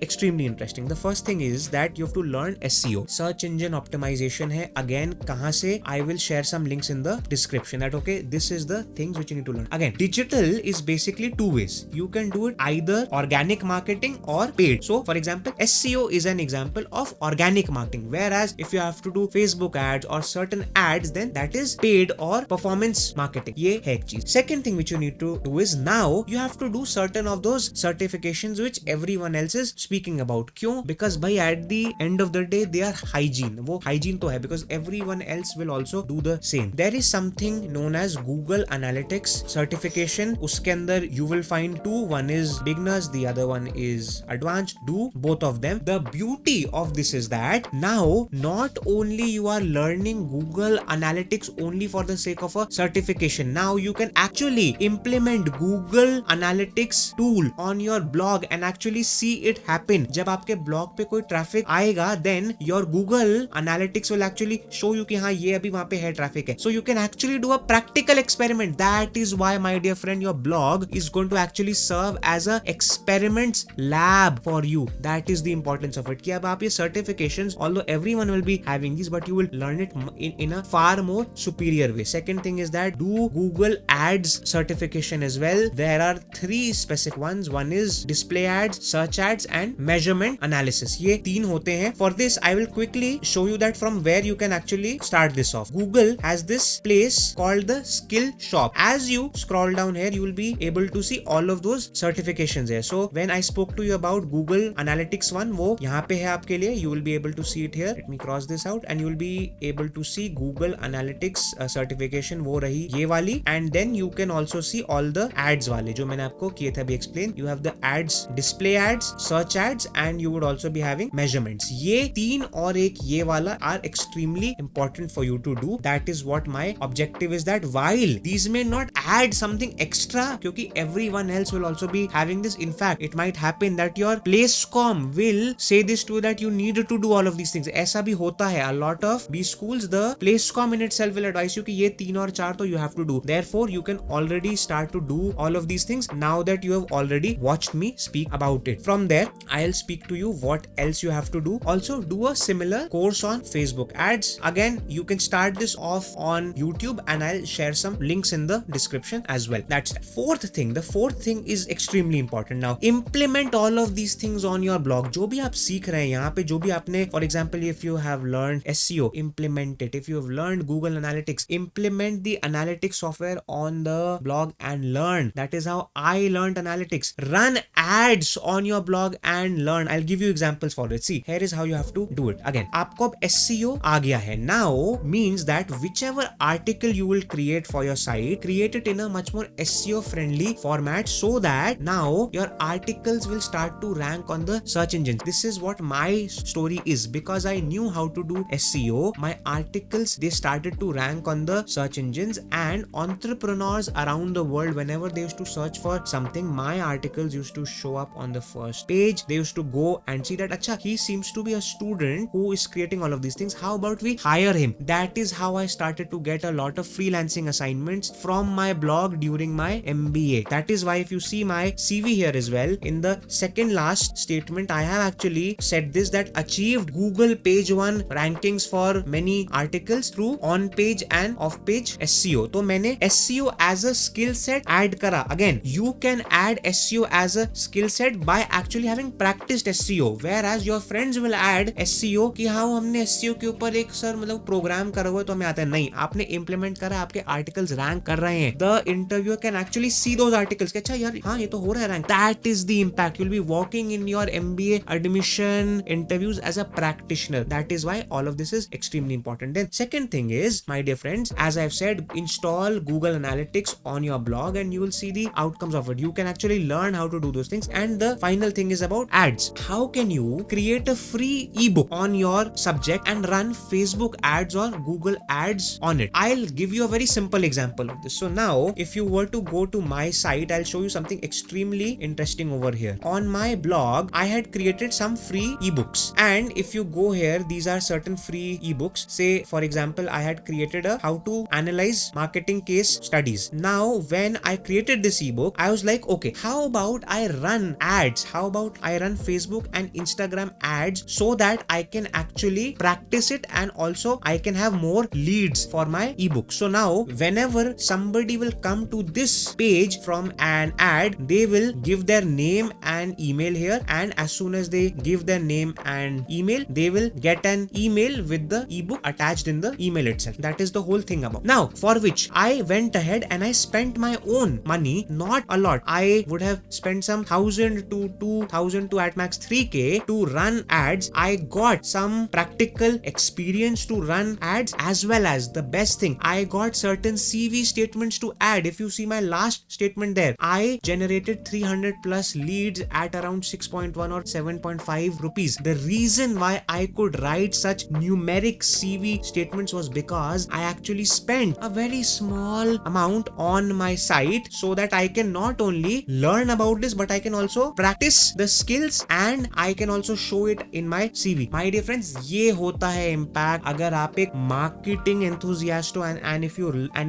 S1: interesting. The first thing is that you have to learn SEO, search engine optimization hai. Again, kahan se? I will share some links in the description. That okay, this is the things which you need to learn. Again, digital is basically two ways. You can do it either organic marketing or paid. So for example, SEO is an example of organic marketing, whereas if you have to do Facebook ads or certain ads, then that is paid or performance marketing. Ye hai ek cheez. Second thing which you need to do is, now you have to do certain of those certifications which everyone else is speaking about. Kyun? Because by at the end of the day they are hygiene. वो hygiene तो है, because everyone else will also do the same. There is something known as Google Analytics certification. उसके अंदर you will find two. One is beginners, the other one is advanced. Do both of them. The beauty of this is that now not only you are learning Google Analytics only for the sake of a certification. Now you can actually implement Google Analytics tool on your blog and actually see it happen. जब आपके blog पे कोई traffic आएगा, then your Google Analytics will actually show you कि हाँ ये अभी वहाँ पे है traffic है. So you can actually do a practical experiment. That is why, my dear friend, your blog is going to actually serve as a experiments lab for you. That is the importance of it. कि अब आप ये certifications, although everyone will be having these, but you will learn it in a far more superior way. Second thing is that do Google Ads certification as well. There are three specific ones. One is display ads, search ads and measurement analysis. ये तीन होते हैं. For this I will quickly show you that from where you can actually start this off. Google has this place called the skill shop. As you scroll down here, you will be able to see all of those certifications here. So when I spoke to you about Google Analytics one, वो यहाँ पे है आपके लिए. You will be able to see it here. Let me cross this out and you will be able to see Google Analytics certification, वो रही ये वाली. And then you can also see all the ads वाले जो मैंने आपको किए थे अभी explain. You have the ads, display ads, search ads and you would also be having measurements. ये तीन और एक ये वाला are extremely important for you to do. That is what my objective is, that while these may not add something extra, क्योंकि everyone else will also be having this. In fact, it might happen that your Placecom will say this to you that you need to do all of these things. ऐसा भी होता है. A lot of B schools, the Placecom in itself will advise you कि ये तीन और चार तो you have to do. Therefore, you can already start to do all of these things now that you have already watched me speak about it. From there, I'll speak to you what else you have to do. Also, do a similar course on Facebook ads. Again, you can start this off on YouTube and I'll share some links in the description as well. That's the fourth thing. The fourth thing is extremely important. Now, implement all of these things on your blog. जो भी आप सीख रहे हैं यहाँ पे, जो भी आपने, for example, if you have learned SEO, implement it. If you have learned Google Analytics, implement the analytics software on the blog and learn. That is how I learned analytics. Run ads on your blog and learn. I'll give you examples for it. See, here is how you have to do it. Again, आपको अब SEO आ गया है. Now means that whichever article you will create for your site, create it in a much more SEO friendly format so that now your articles will start to rank on the search engines. This is what my story is. Because I knew how to do SEO, my articles, they started to rank on the search engines, and entrepreneurs around the world, whenever they used to search for something, my articles used to show up on the first page. They used to go and see that acha, he seems to be a student who is creating all of these things, how about we hire him? That is how I started to get a lot of freelancing assignments from my blog during my MBA. That is why if you see my CV here as well, in the second last statement I have actually said this, that achieved Google page 1 rankings for many articles through on page and off page SEO. तो मैंने SEO as a skill set add करा. Again, you can add SEO as a skill set by actually having practiced SEO, whereas your friends will add SEO कि हाँ हमने SEO के ऊपर एक sir मतलब प्रोग्राम करा हुआ है तो हमें आता है. नहीं, आपने इम्प्लीमेंट करा, आपके आर्टिकल्स रैंक कर रहे हैं. The interviewer can actually see those articles कि अच्छा यार हाँ ये तो हो रहा है rank. That is the impact. You'll be walking in your MBA admission interviews as a practitioner. That is why all of this is extremely important. Then second thing is, my dear friends, as I've said, install Google Analytics on your blog and you will see the outcomes of it. You can actually learn how to do those things. And the final thing is about ads. How can you create a free ebook on your subject and run Facebook ads or Google ads on it? I'll give you a very simple example of this. So now if you were to go to my site, I'll show you something extremely interesting over here. On my blog, I had created some free ebooks, and if you go here, these are certain free ebooks. Say for example, I had created a how to analyze marketing case studies. Now when I created this ebook, I was like, okay, how about I run ads? How about I run Facebook and Instagram ads so that I can actually practice it and also I can have more leads for my ebook. So now whenever somebody will come to this page from an ad, they will give their name and email here, and as soon as they give their name and email, they will get an email with the ebook attached in the email itself. That is the whole thing about. Now for which I went ahead and I spent my own money, not a lot. I would have spent some 1,000 to 2,000 to at max 3k to run ads. I got some practical experience to run ads, as well as the best thing, I got certain CV statements to add. If you see my last statement there, I generated 300 plus leads at around 6.1 or 7.5 rupees. The reason why I could write such numeric CV statements was because I actually spent a very small amount on my site so that I can not only learn about this, but I can also practice the skills and I can also show it in my CV. My dear friends, ये होता है impact अगर आप एक marketing enthusiast हो and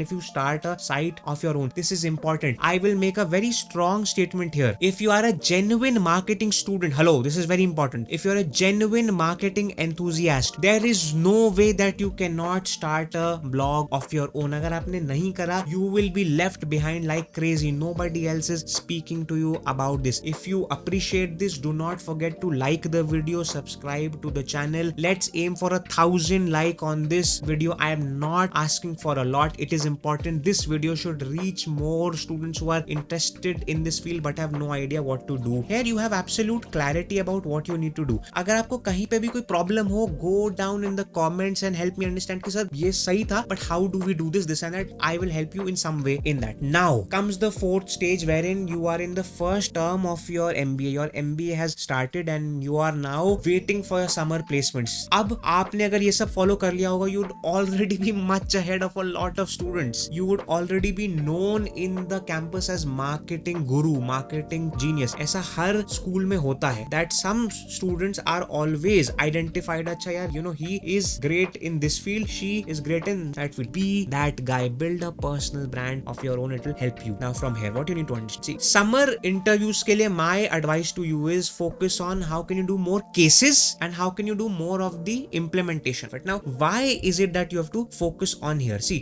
S1: if you start a site of your own. This is important. I will make a very strong statement here. If you are a genuine marketing student, hello, this is very important. If you're a genuine marketing enthusiast, there is no way that you cannot start a blog of your own. अगर आपने नहीं करा, you will be left behind like crazy. Nobody else is speaking to you about this. If you appreciate this, do not forget to like the video, subscribe to the channel. Let's aim for 1,000 like on this video. I am not asking for a lot. It is important. This video should reach more students who are interested in this field but have no idea what to do. Here you have absolute clarity about what you need to do. अगर आपको कहीं पे भी कोई problem हो, go down in the comments and help me understand कि sir ये सही था, but how do we do this and that. I will help you in some way in that. Now comes the fourth stage wherein you are in the first term of your MBA. Your MBA has started and you are now waiting for your summer placements. अब आपने अगर ये सब follow कर लिया होगा, you would already be much ahead of a lot of students. You would already be known in the campus as marketing guru, marketing genius. ऐसा हर school में होता है. That some students are always identified, अच्छा यार, you know, he is great in this field, she is great in that field. Be that guy. Build a personal brand of your own. It will help you. Now from here, what you need to understand. See, summer interviews के लिए my advice to you is focus on how can you do more cases and how can you do more of the implementation. But now, why is it that you have to focus on here? See,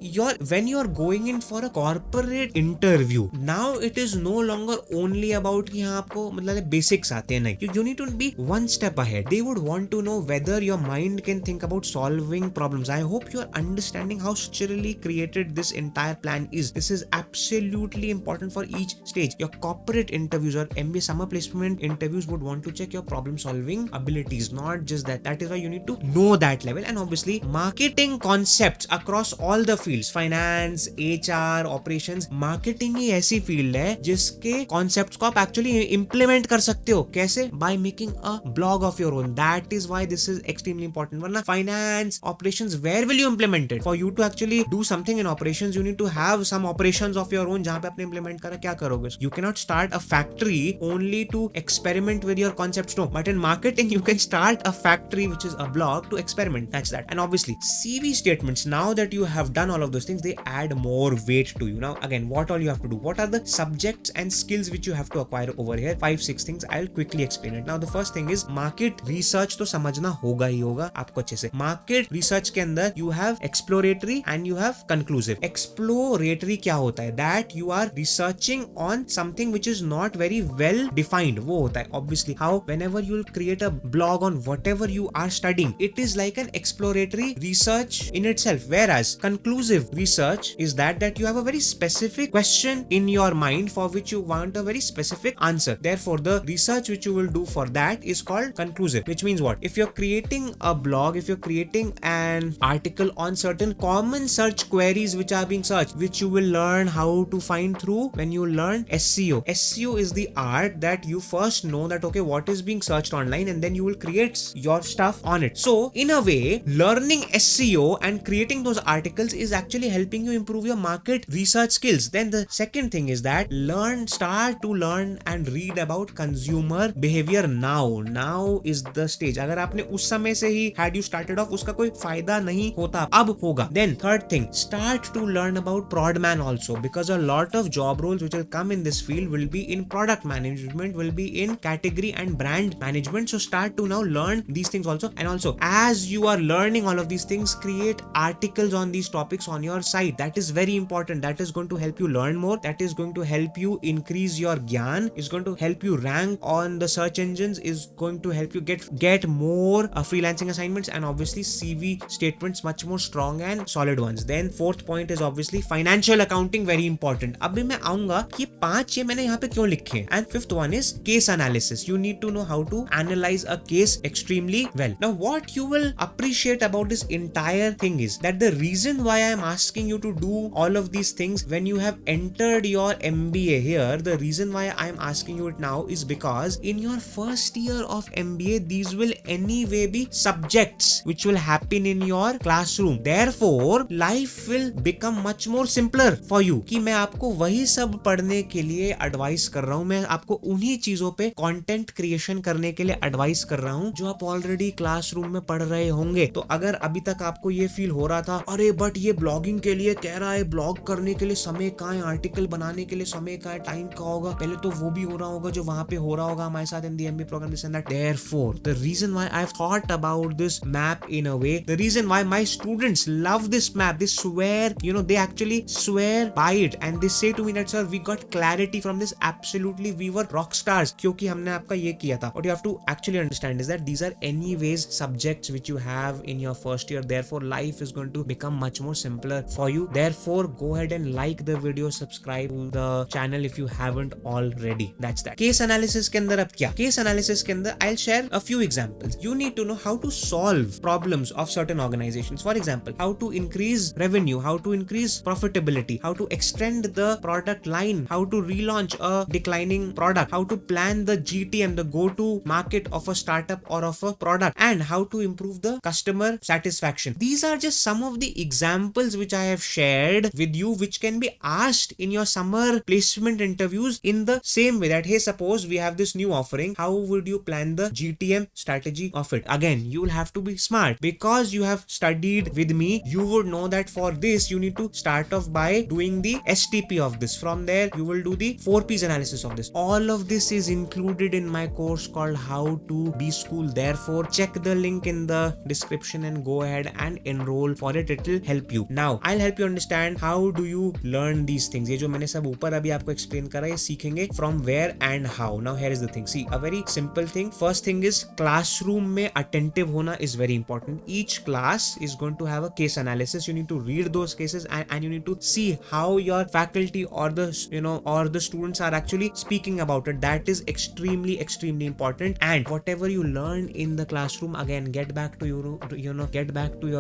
S1: when you're going in for a corporate interview, now it is no longer only about कि हाँ आपको मतलब basics आते हैं. नहीं, you need to be one step ahead. They would want to know whether your mind can think about solving problems. I hope you are understanding how structurally created this entire plan is. This is absolutely important for each stage. Your corporate interviews or MBA summer placement interviews would want to check your problem solving abilities, not just that. That is why you need to know that level. And obviously marketing concepts across all the fields, finance, HR, operations. Marketing ही ऐसी field है जिसके concepts को आप actually implement कर सकते हो. कैसे? By making a blog of your own. That is why this is extremely important. वरना finance, operations, where will you implement it? For you to actually do something in operations, you need to have some operations of your own जहाँ पे आपने implement करा, क्या करोगे? You cannot start a factory only to experiment with your concepts. No, but in marketing you can start a factory which is a blog to experiment. That's that. And obviously CV statements, now that you have done all of those things, they add more weight to you. Now again, what all you have to do, what are the subjects and skills which you have to acquire over here? 5-6 things. I'll quickly explain it. Now the first thing is market research तो समझना होगा ही होगा आपको अच्छे से. Market research के अंदर you have exploratory and you have conclusive. Exploratory क्या होता है? That you are researching on something which is not very well defined. वो होता है obviously how whenever you will create a blog on whatever you are studying, it is like an exploratory research in itself. Whereas conclusive research is that you have a very specific question in your mind for which you want a very specific answer. Therefore, the research which you will do for that is called conclusive, which means what? If you're creating a blog, if you're creating an article on certain common search queries which are being searched, which you will learn how to find through when you learn SEO. SEO is the art that you first know that okay, what is being searched online, and then you will create your stuff on it. So in a way, learning SEO and creating those articles is actually helping you improve your market research skills. Then the second thing is that start to learn and read about consumer behavior now. Now is the stage. अगर आपने उस समय से ही had you started off, उसका कोई फायदा नहीं होता, अब होगा. Then third thing, start to learn about Prodman also, because a lot of job roles which will come in this field will be in product management, will be in category and brand management. So start to now learn these things also. And also, as you are learning all of these things, create articles on these topics on your site. That is very important. That is going to help you learn more. That is going to help you increase your gyan. Is going to help you rank on the search engines. Is going to help you get more freelancing assignments, and obviously CV statements much more strong and solid ones. Then fourth point is obviously financial accounting, very important. अभी मैं आऊंगा कि 5 ये मैंने यहाँ पे क्यों लिखे हैं. And fifth one is case analysis. You need to know how to analyze a case extremely well. Now what you will appreciate about this entire thing is that the reason why I am asking you to do all of these things when you have entered your MBA here, the reason why I am asking you it now is because in your first year of MBA, these will anyway be subjects which will happen in your classroom. Therefore, life will become much more simpler for you. कि मैं आपको वही सब पढ़ने के लिए advice कर रहा हूँ, मैं आपको उन्हीं चीजों पे कंटेंट क्रिएशन करने के लिए एडवाइस कर रहा हूँ जो आप ऑलरेडी क्लासरूम में पढ़ रहे होंगे. तो अगर अभी तक आपको ये फील हो रहा था अरे बट ये ब्लॉगिंग के लिए कह रहा है, ब्लॉग करने के लिए समय कहाँ है, आर्टिकल बनाने के लिए समय कहाँ है, टाइम कहाँ होगा, पहले तो वो भी हो रहा होगा जो वहां पे हो रहा होगा हमारे साथ in the MBA program, this and that. Therefore, the reason why I've thought about this map in a way, the reason why my students love this map, they swear, they actually swear by it, and they say to me that sir, we got clarity from this. Absolutely, we were rock stars क्योंकि हमने आपका ये किया था. What you have to actually understand is that these are anyways subjects which you have in your first year. Therefore, life is going to become much more simpler for you. Therefore, go ahead and like the video, subscribe to the channel if you haven't already. That's that. Case analysis के अंदर अब क्या? Case analysis के अंदर I'll share a few examples. You need to know how to solve problems of certain organizations. For example, how to increase revenue, how to increase profitability, how to extend the product line, how to relaunch a declining product, how to plan the GTM, the go-to market of a startup or of a product, and how to improve the customer satisfaction. These are just some of the examples which I have shared with you, which can be asked in your summer placement interviews in the same way that, hey, suppose we have this new offering, how would you plan the GTM strategy of it? Again, you will have to be smart because you have studied with me. You would know that for this, you need to start off by doing the STP of this. From there, you will do the 4Ps analysis of this. All of this is included in my course called How to Be School. Therefore, check the link in the description and go ahead and enroll for it. It will help you. Now, I'll help you understand how do you learn these things. ये जो मैंने सब ऊपर अभी आपको explain करा, ये सीखेंगे from where and how. Now, here is the thing. See, a very simple thing. First thing is classroom में attentive होना is very important. Each class is going to have a case analysis. You need to read those cases and you need to see how your faculty or the students are actually speaking about it. That is extremely important. And whatever you learn in the classroom, again, get back to your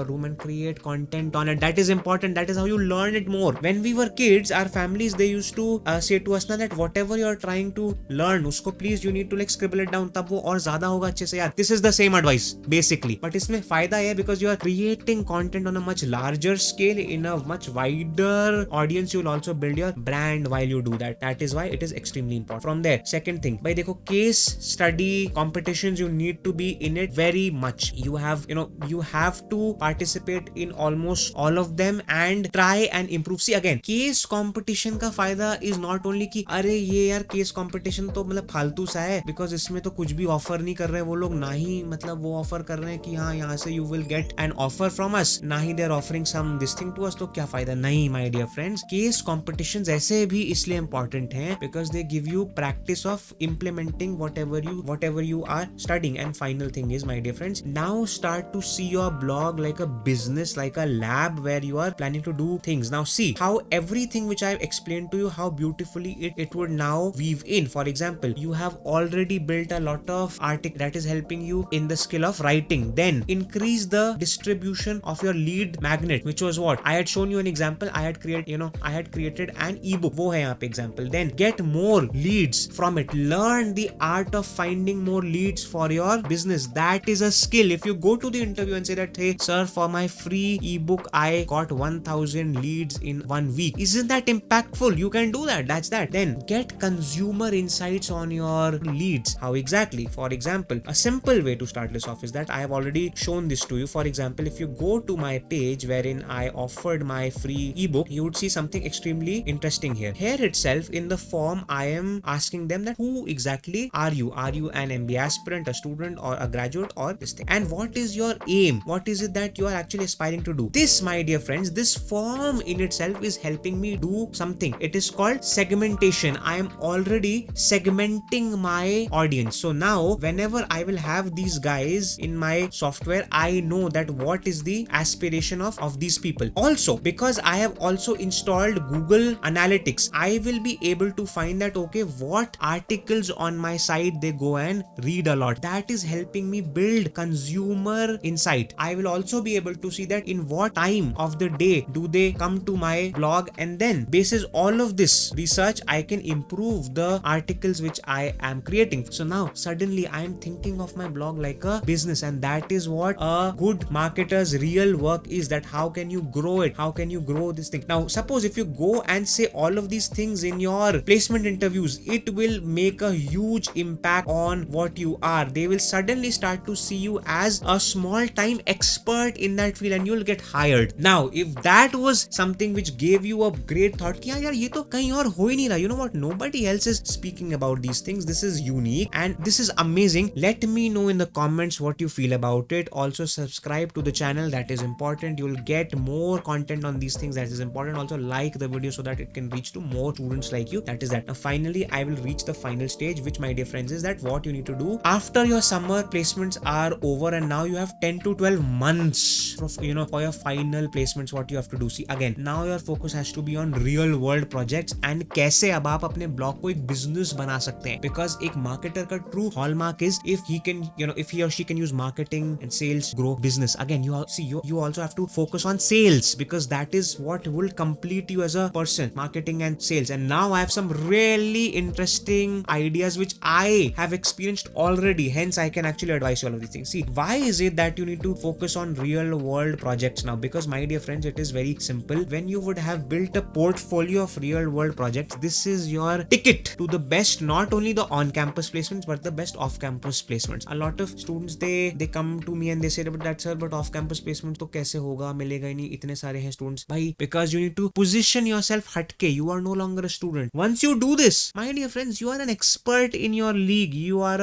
S1: room and create content on it. That is important. That is how you learn it more. When we were kids, our families, they used to say to us that whatever you are trying to learn, usko please you need to scribble it down, तब वो और ज्यादा होगा अच्छे से यार. This is the same advice basically, but इसमें फायदा है because you are creating creating content on a much larger scale in a much wider audience, you'll also build your brand while you do that. That is why it is extremely important. From there, second thing, by देखो case study competitions, you need to be in it very much. You have to participate in almost all of them and try and improve. See again, case competition का फायदा is not only कि अरे ये यार case competition तो मतलब फालतू सा है, because इसमें तो कुछ भी ऑफर नहीं कर रहे वो लोग, ना ही मतलब वो ऑफर कर रहे हैं कि हाँ यहाँ से you will get an offer from us, ना ही they are offering some this thing to us, तो क्या फायदा? नहीं my dear friends, case competitions ऐसे भी इसलिए important हैं because they give you practice of implementing whatever you are studying. And final thing is, my dear friends, now start to see your blog like a business, like a lab where you are planning to do things. Now see how everything which I have explained to you, how beautifully it would now weave in. For example, you have already built a lot of article that is helping you in the skill of writing. Then increase the distribution of your lead magnet, which was what I had shown you an example. I had created an ebook. वो है यहाँ पे example. Then get more leads from it. Learn the art of finding more leads for your business. That is a skill. If you go to the interview and say that, hey sir, for my free ebook I got 1000 leads in 1 week, isn't that impactful? You can do that. That's that. Then get consumer insights on your leads. How exactly? For example, a simple way to start this off is that I have already shown this to you. For example, if you go to my page wherein I offered my free ebook, you would see something extremely interesting here. Here itself in the form, I am asking them that who exactly are you? Are you an MBA aspirant, a student, or a graduate, or this thing? And what is your aim? What is it that you are actually aspiring to do? This, my dear friends, this form in itself is helping me do something. It is called segmentation. I am already segmenting my audience. So now whenever I will have these guys in my software, I know that what is the aspiration of these people. Also, because I have also installed Google Analytics, I will be able to find that okay, what articles on my site they go and read a lot. That is helping me build consumer insight. I will also be able to see that in what time of the day do they come to my blog, and then basis all of this research I can improve the articles which I am creating. So now suddenly I am thinking of my blog like a business, and that is what a good marketer's real work is, that how can you grow it, how can you grow this thing. Now suppose if you go and say all of these things in your placement interviews, it will make a huge impact on what you are. They will suddenly start to see you as a small time expert in that field and you'll get hired. Now if that was something which gave you a great thought कि यार ये तो कहीं और हो ही नहीं रहा, you know what, nobody else is speaking about these things, this is unique and this is amazing, let me know in the comments what you feel about it. Also subscribe to the channel, that is important. You'll get more content on these things, that is important. Also like the video so that it can reach to more students like you, that is that. Now finally I will reach the final stage, which my dear friends is that what you need to do after your summer placements are over and now you have 10 to 12 months for your final placements. What you have to do, see again, now your focus has to be on real world projects and कैसे अब आप अपने blog को एक business बना सकते हैं. Because एक मार्केटर का true hallmark is if he or she can use marketing and sales grow business. Again, you also have to focus on sales because that is what will complete you as a person, marketing and sales. And now I have some really interesting ideas which I have experienced already, hence I can actually advise you all of these things. See, why is it that you need to focus on real world projects now? Because my dear friends, it is very simple. When you would have built a portfolio of real world projects, this is your ticket to the best, not only the on campus placements but the best off campus placements. A lot of students they come to me and they say, but that sir, but off campus placement तो कैसे होगा, मिलेगा ही नहीं, इतने सारे हैं students. भाई, because you need to position yourself हटके. You are no longer a student. Once you do this, my dear friends, you are an expert in your league. You are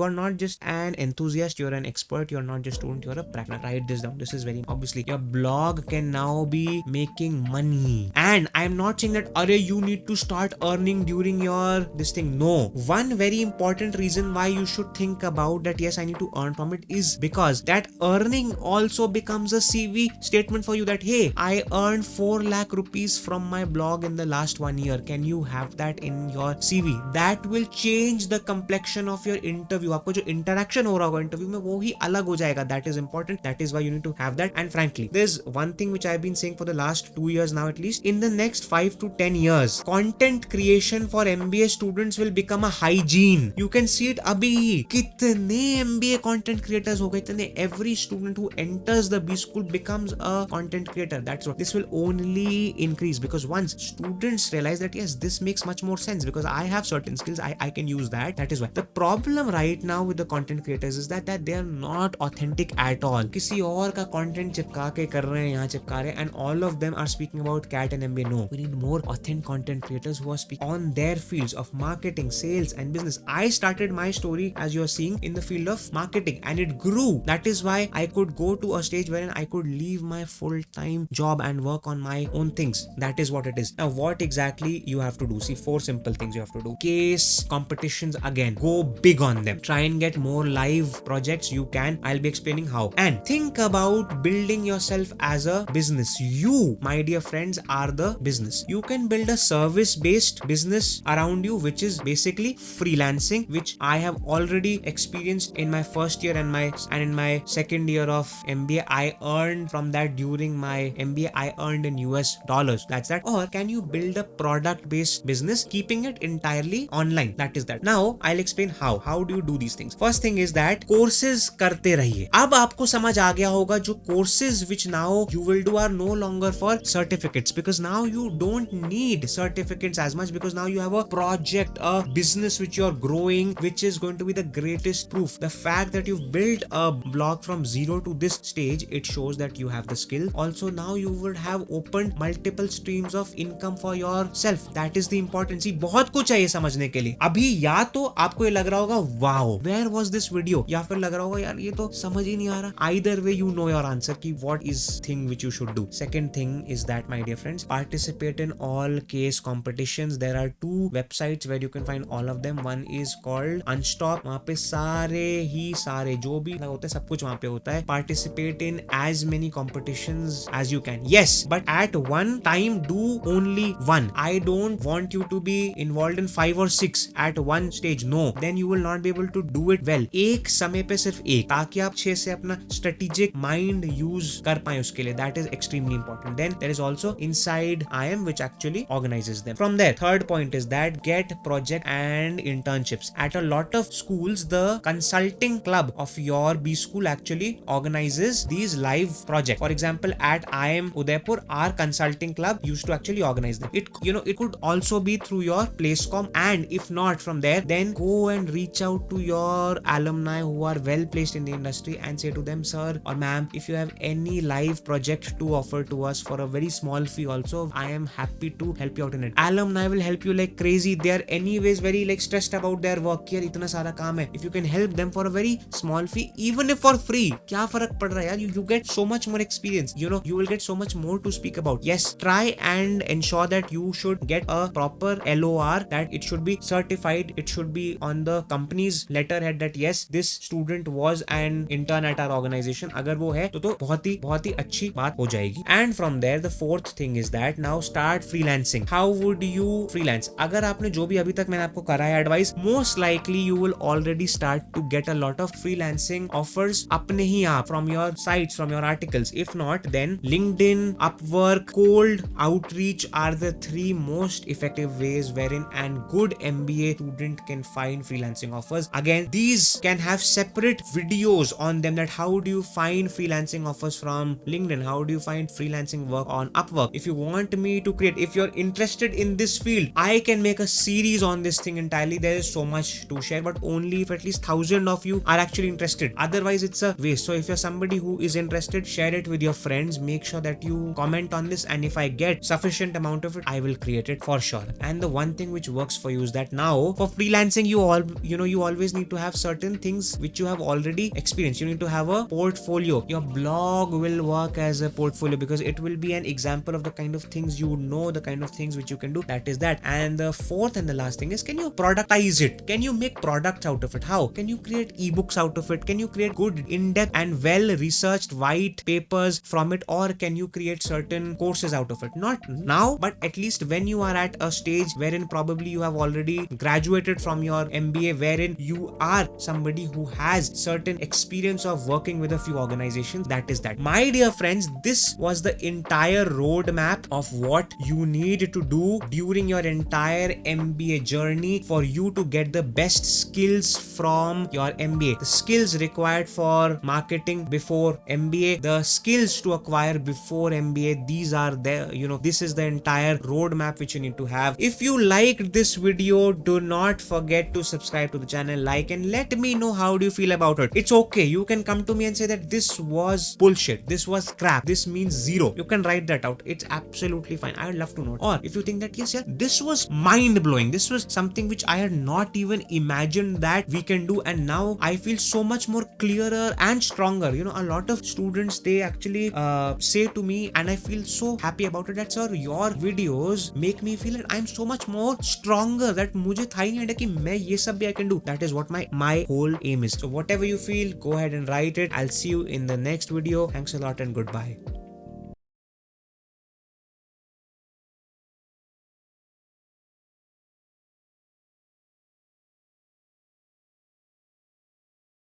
S1: not just an enthusiast, you are an expert. You are not just student, you are a practitioner. Write this down. This is very obviously. Your blog can now be making money. And I am not saying that you need to start earning during your this thing. No. One very important reason why you should think about that, yes, I need to earn from it, is because that earning also becomes a CV statement for you that, hey, I earned 4 lakh rupees from my blog in the last 1 year. Can you have that in your CV? That will change the complexion of your interview. आपको जो interaction हो रहा होगा interview में वो ही अलग हो जाएगा. That is important. That is why you need to have that. And frankly, there's one thing which I've been saying for the last 2 years now at least. In the next 5 to 10 years, content creation for MBA students will become a hygiene. You can see it अभी कितने MBA content creators हो गए, इतने every student student who enters the B school becomes a content creator. That's what this will only increase, because once students realize that yes, this makes much more sense because I have certain skills, I can use that. That is why the problem right now with the content creators is that they are not authentic at all. किसी और का content चिपका के कर रहे हैं, यहाँ चिपका रहे हैं, and all of them are speaking about CAT and MBA. No, we need more authentic content creators who are speaking on their fields of marketing, sales and business. I started my story, as you are seeing, in the field of marketing and it grew. That is why I could go to a stage wherein I could leave my full-time job and work on my own things. That is what it is. Now what exactly you have to do? See, 4 simple things you have to do. Case competitions, again, go big on them. Try and get more live projects. You can. I'll be explaining how. And think about building yourself as a business. You, my dear friends, are the business. You can build a service-based business around you, which is basically freelancing, which I have already experienced in my first year and in my second year of MBA. I earned from that during my MBA. I earned in US dollars. That's that. Or can you build a product-based business, keeping it entirely online? That is that. Now I'll explain how. How do you do these things? First thing is that courses करते रहिए. अब आपको समझ आ गया होगा जो courses which now you will do are no longer for certificates, because now you don't need certificates as much, because now you have a project, a business which you're growing, which is going to be the greatest proof. The fact that you've built a blog from zero to this stage, it shows that you have the skill. Also now you would have opened multiple streams of income for yourself. That is the importance. See, बहुत कुछ है ये समझने के लिए. अभी या तो आपको ये लग रहा होगा wow, where was this video, या फिर लग रहा होगा यार ये तो समझ ही नहीं आ रहा. Either way you know your answer कि what is thing which you should do. Second thing is that, my dear friends, participate in all case competitions. There are 2 websites where you can find all of them. One is called Unstop. वहाँ पे सारे जो भी होता है सब कुछ वहाँ पे होता है. Participate in as many competitions as you can. Yes, but at one time do only one. I don't want you to be involved in 5 or 6 at one stage. No, then you will not be able to do it well. एक समय पे सिर्फ एक, ताकि आप अच्छे से अपना strategic mind use कर पाए उसके लिए. That is extremely important. Then there is also Inside IM, which actually organizes them. From there, third point is that get project and internships. At a lot of schools, the consulting club of your B school actually organizes these live projects. For example, at IM Udaipur, our consulting club used to actually organize them. It could also be through your Placecom, and if not from there, then go and reach out to your alumni who are well placed in the industry and say to them, sir or ma'am, if you have any live project to offer to us for a very small fee also, I am happy to help you out in it. Alumni will help you like crazy. They are anyways very like stressed about their work. यार इतना सारा काम है. If you can help them for a very small fee, even if for free, क्या फर्क पड़ रहा है यार? You get so much more experience. You will get so much more to speak about. Yes, try and ensure that you should get a proper LOR, that it should be certified. It should be on the company's letterhead that yes, this student was an intern at our organization. अगर वो है तो बहुत ही अच्छी बात हो जाएगी. And from there, the fourth thing is that now start freelancing. How would you freelance? अगर आपने जो भी अभी तक मैंने आपको करा है advice, most likely you will already start to get a lot of freelancing offers अपने ही आप, from your sites, from your articles. If not, then LinkedIn, Upwork, cold outreach are the 3 most effective ways wherein a good MBA student can find freelancing offers. Again, these can have separate videos on them, that how do you find freelancing offers from LinkedIn, how do you find freelancing work on Upwork. If you want me to create, if you're interested in this field, I can make a series on this thing entirely. There is so much to share, but only if at least 1,000 of you are actually interested. Otherwise, it's a waste. So if you're somebody who is interested, share it with your friends. Make sure that you comment on this, and if I get sufficient amount of it, I will create it for sure. And the one thing which works for you is that now for freelancing, you always need to have certain things which you have already experienced. You need to have a portfolio. Your blog will work as a portfolio because it will be an example of the kind of things the kind of things which you can do. That is that. And the fourth and the last thing is, can you productize it? Can you make products out of it? How? Can you create ebooks out of it? Can you create good in-depth and well-researched white papers from it? Or can you create certain courses out of it? Not now, but at least when you are at a stage wherein probably you have already graduated from your MBA, wherein you are somebody who has certain experience of working with a few organizations. That is that. My dear friends, this was the entire roadmap of what you need to do during your entire MBA journey for you to get the best skills from your MBA. The skills required for marketing marketing before MBA, the skills to acquire before MBA, these are there. This is the entire roadmap which you need to have. If you liked this video, do not forget to subscribe to the channel, like, and let me know how do you feel about it. It's okay. You can come to me and say that this was bullshit, this was crap, this means zero. You can write that out. It's absolutely fine. I would love to know. Or if you think that yes, yeah, this was mind blowing, this was something which I had not even imagined that we can do, and now I feel so much more clearer and stronger. A lot of students, they actually say to me, and I feel so happy about it, that sir, your videos make me feel that I'm so much more stronger, that मुझे था ही नहीं idea कि मैं ये सब भी I can do. That is what my whole aim is. So whatever you feel, go ahead and write it. I'll see you in the next video. Thanks a lot and goodbye.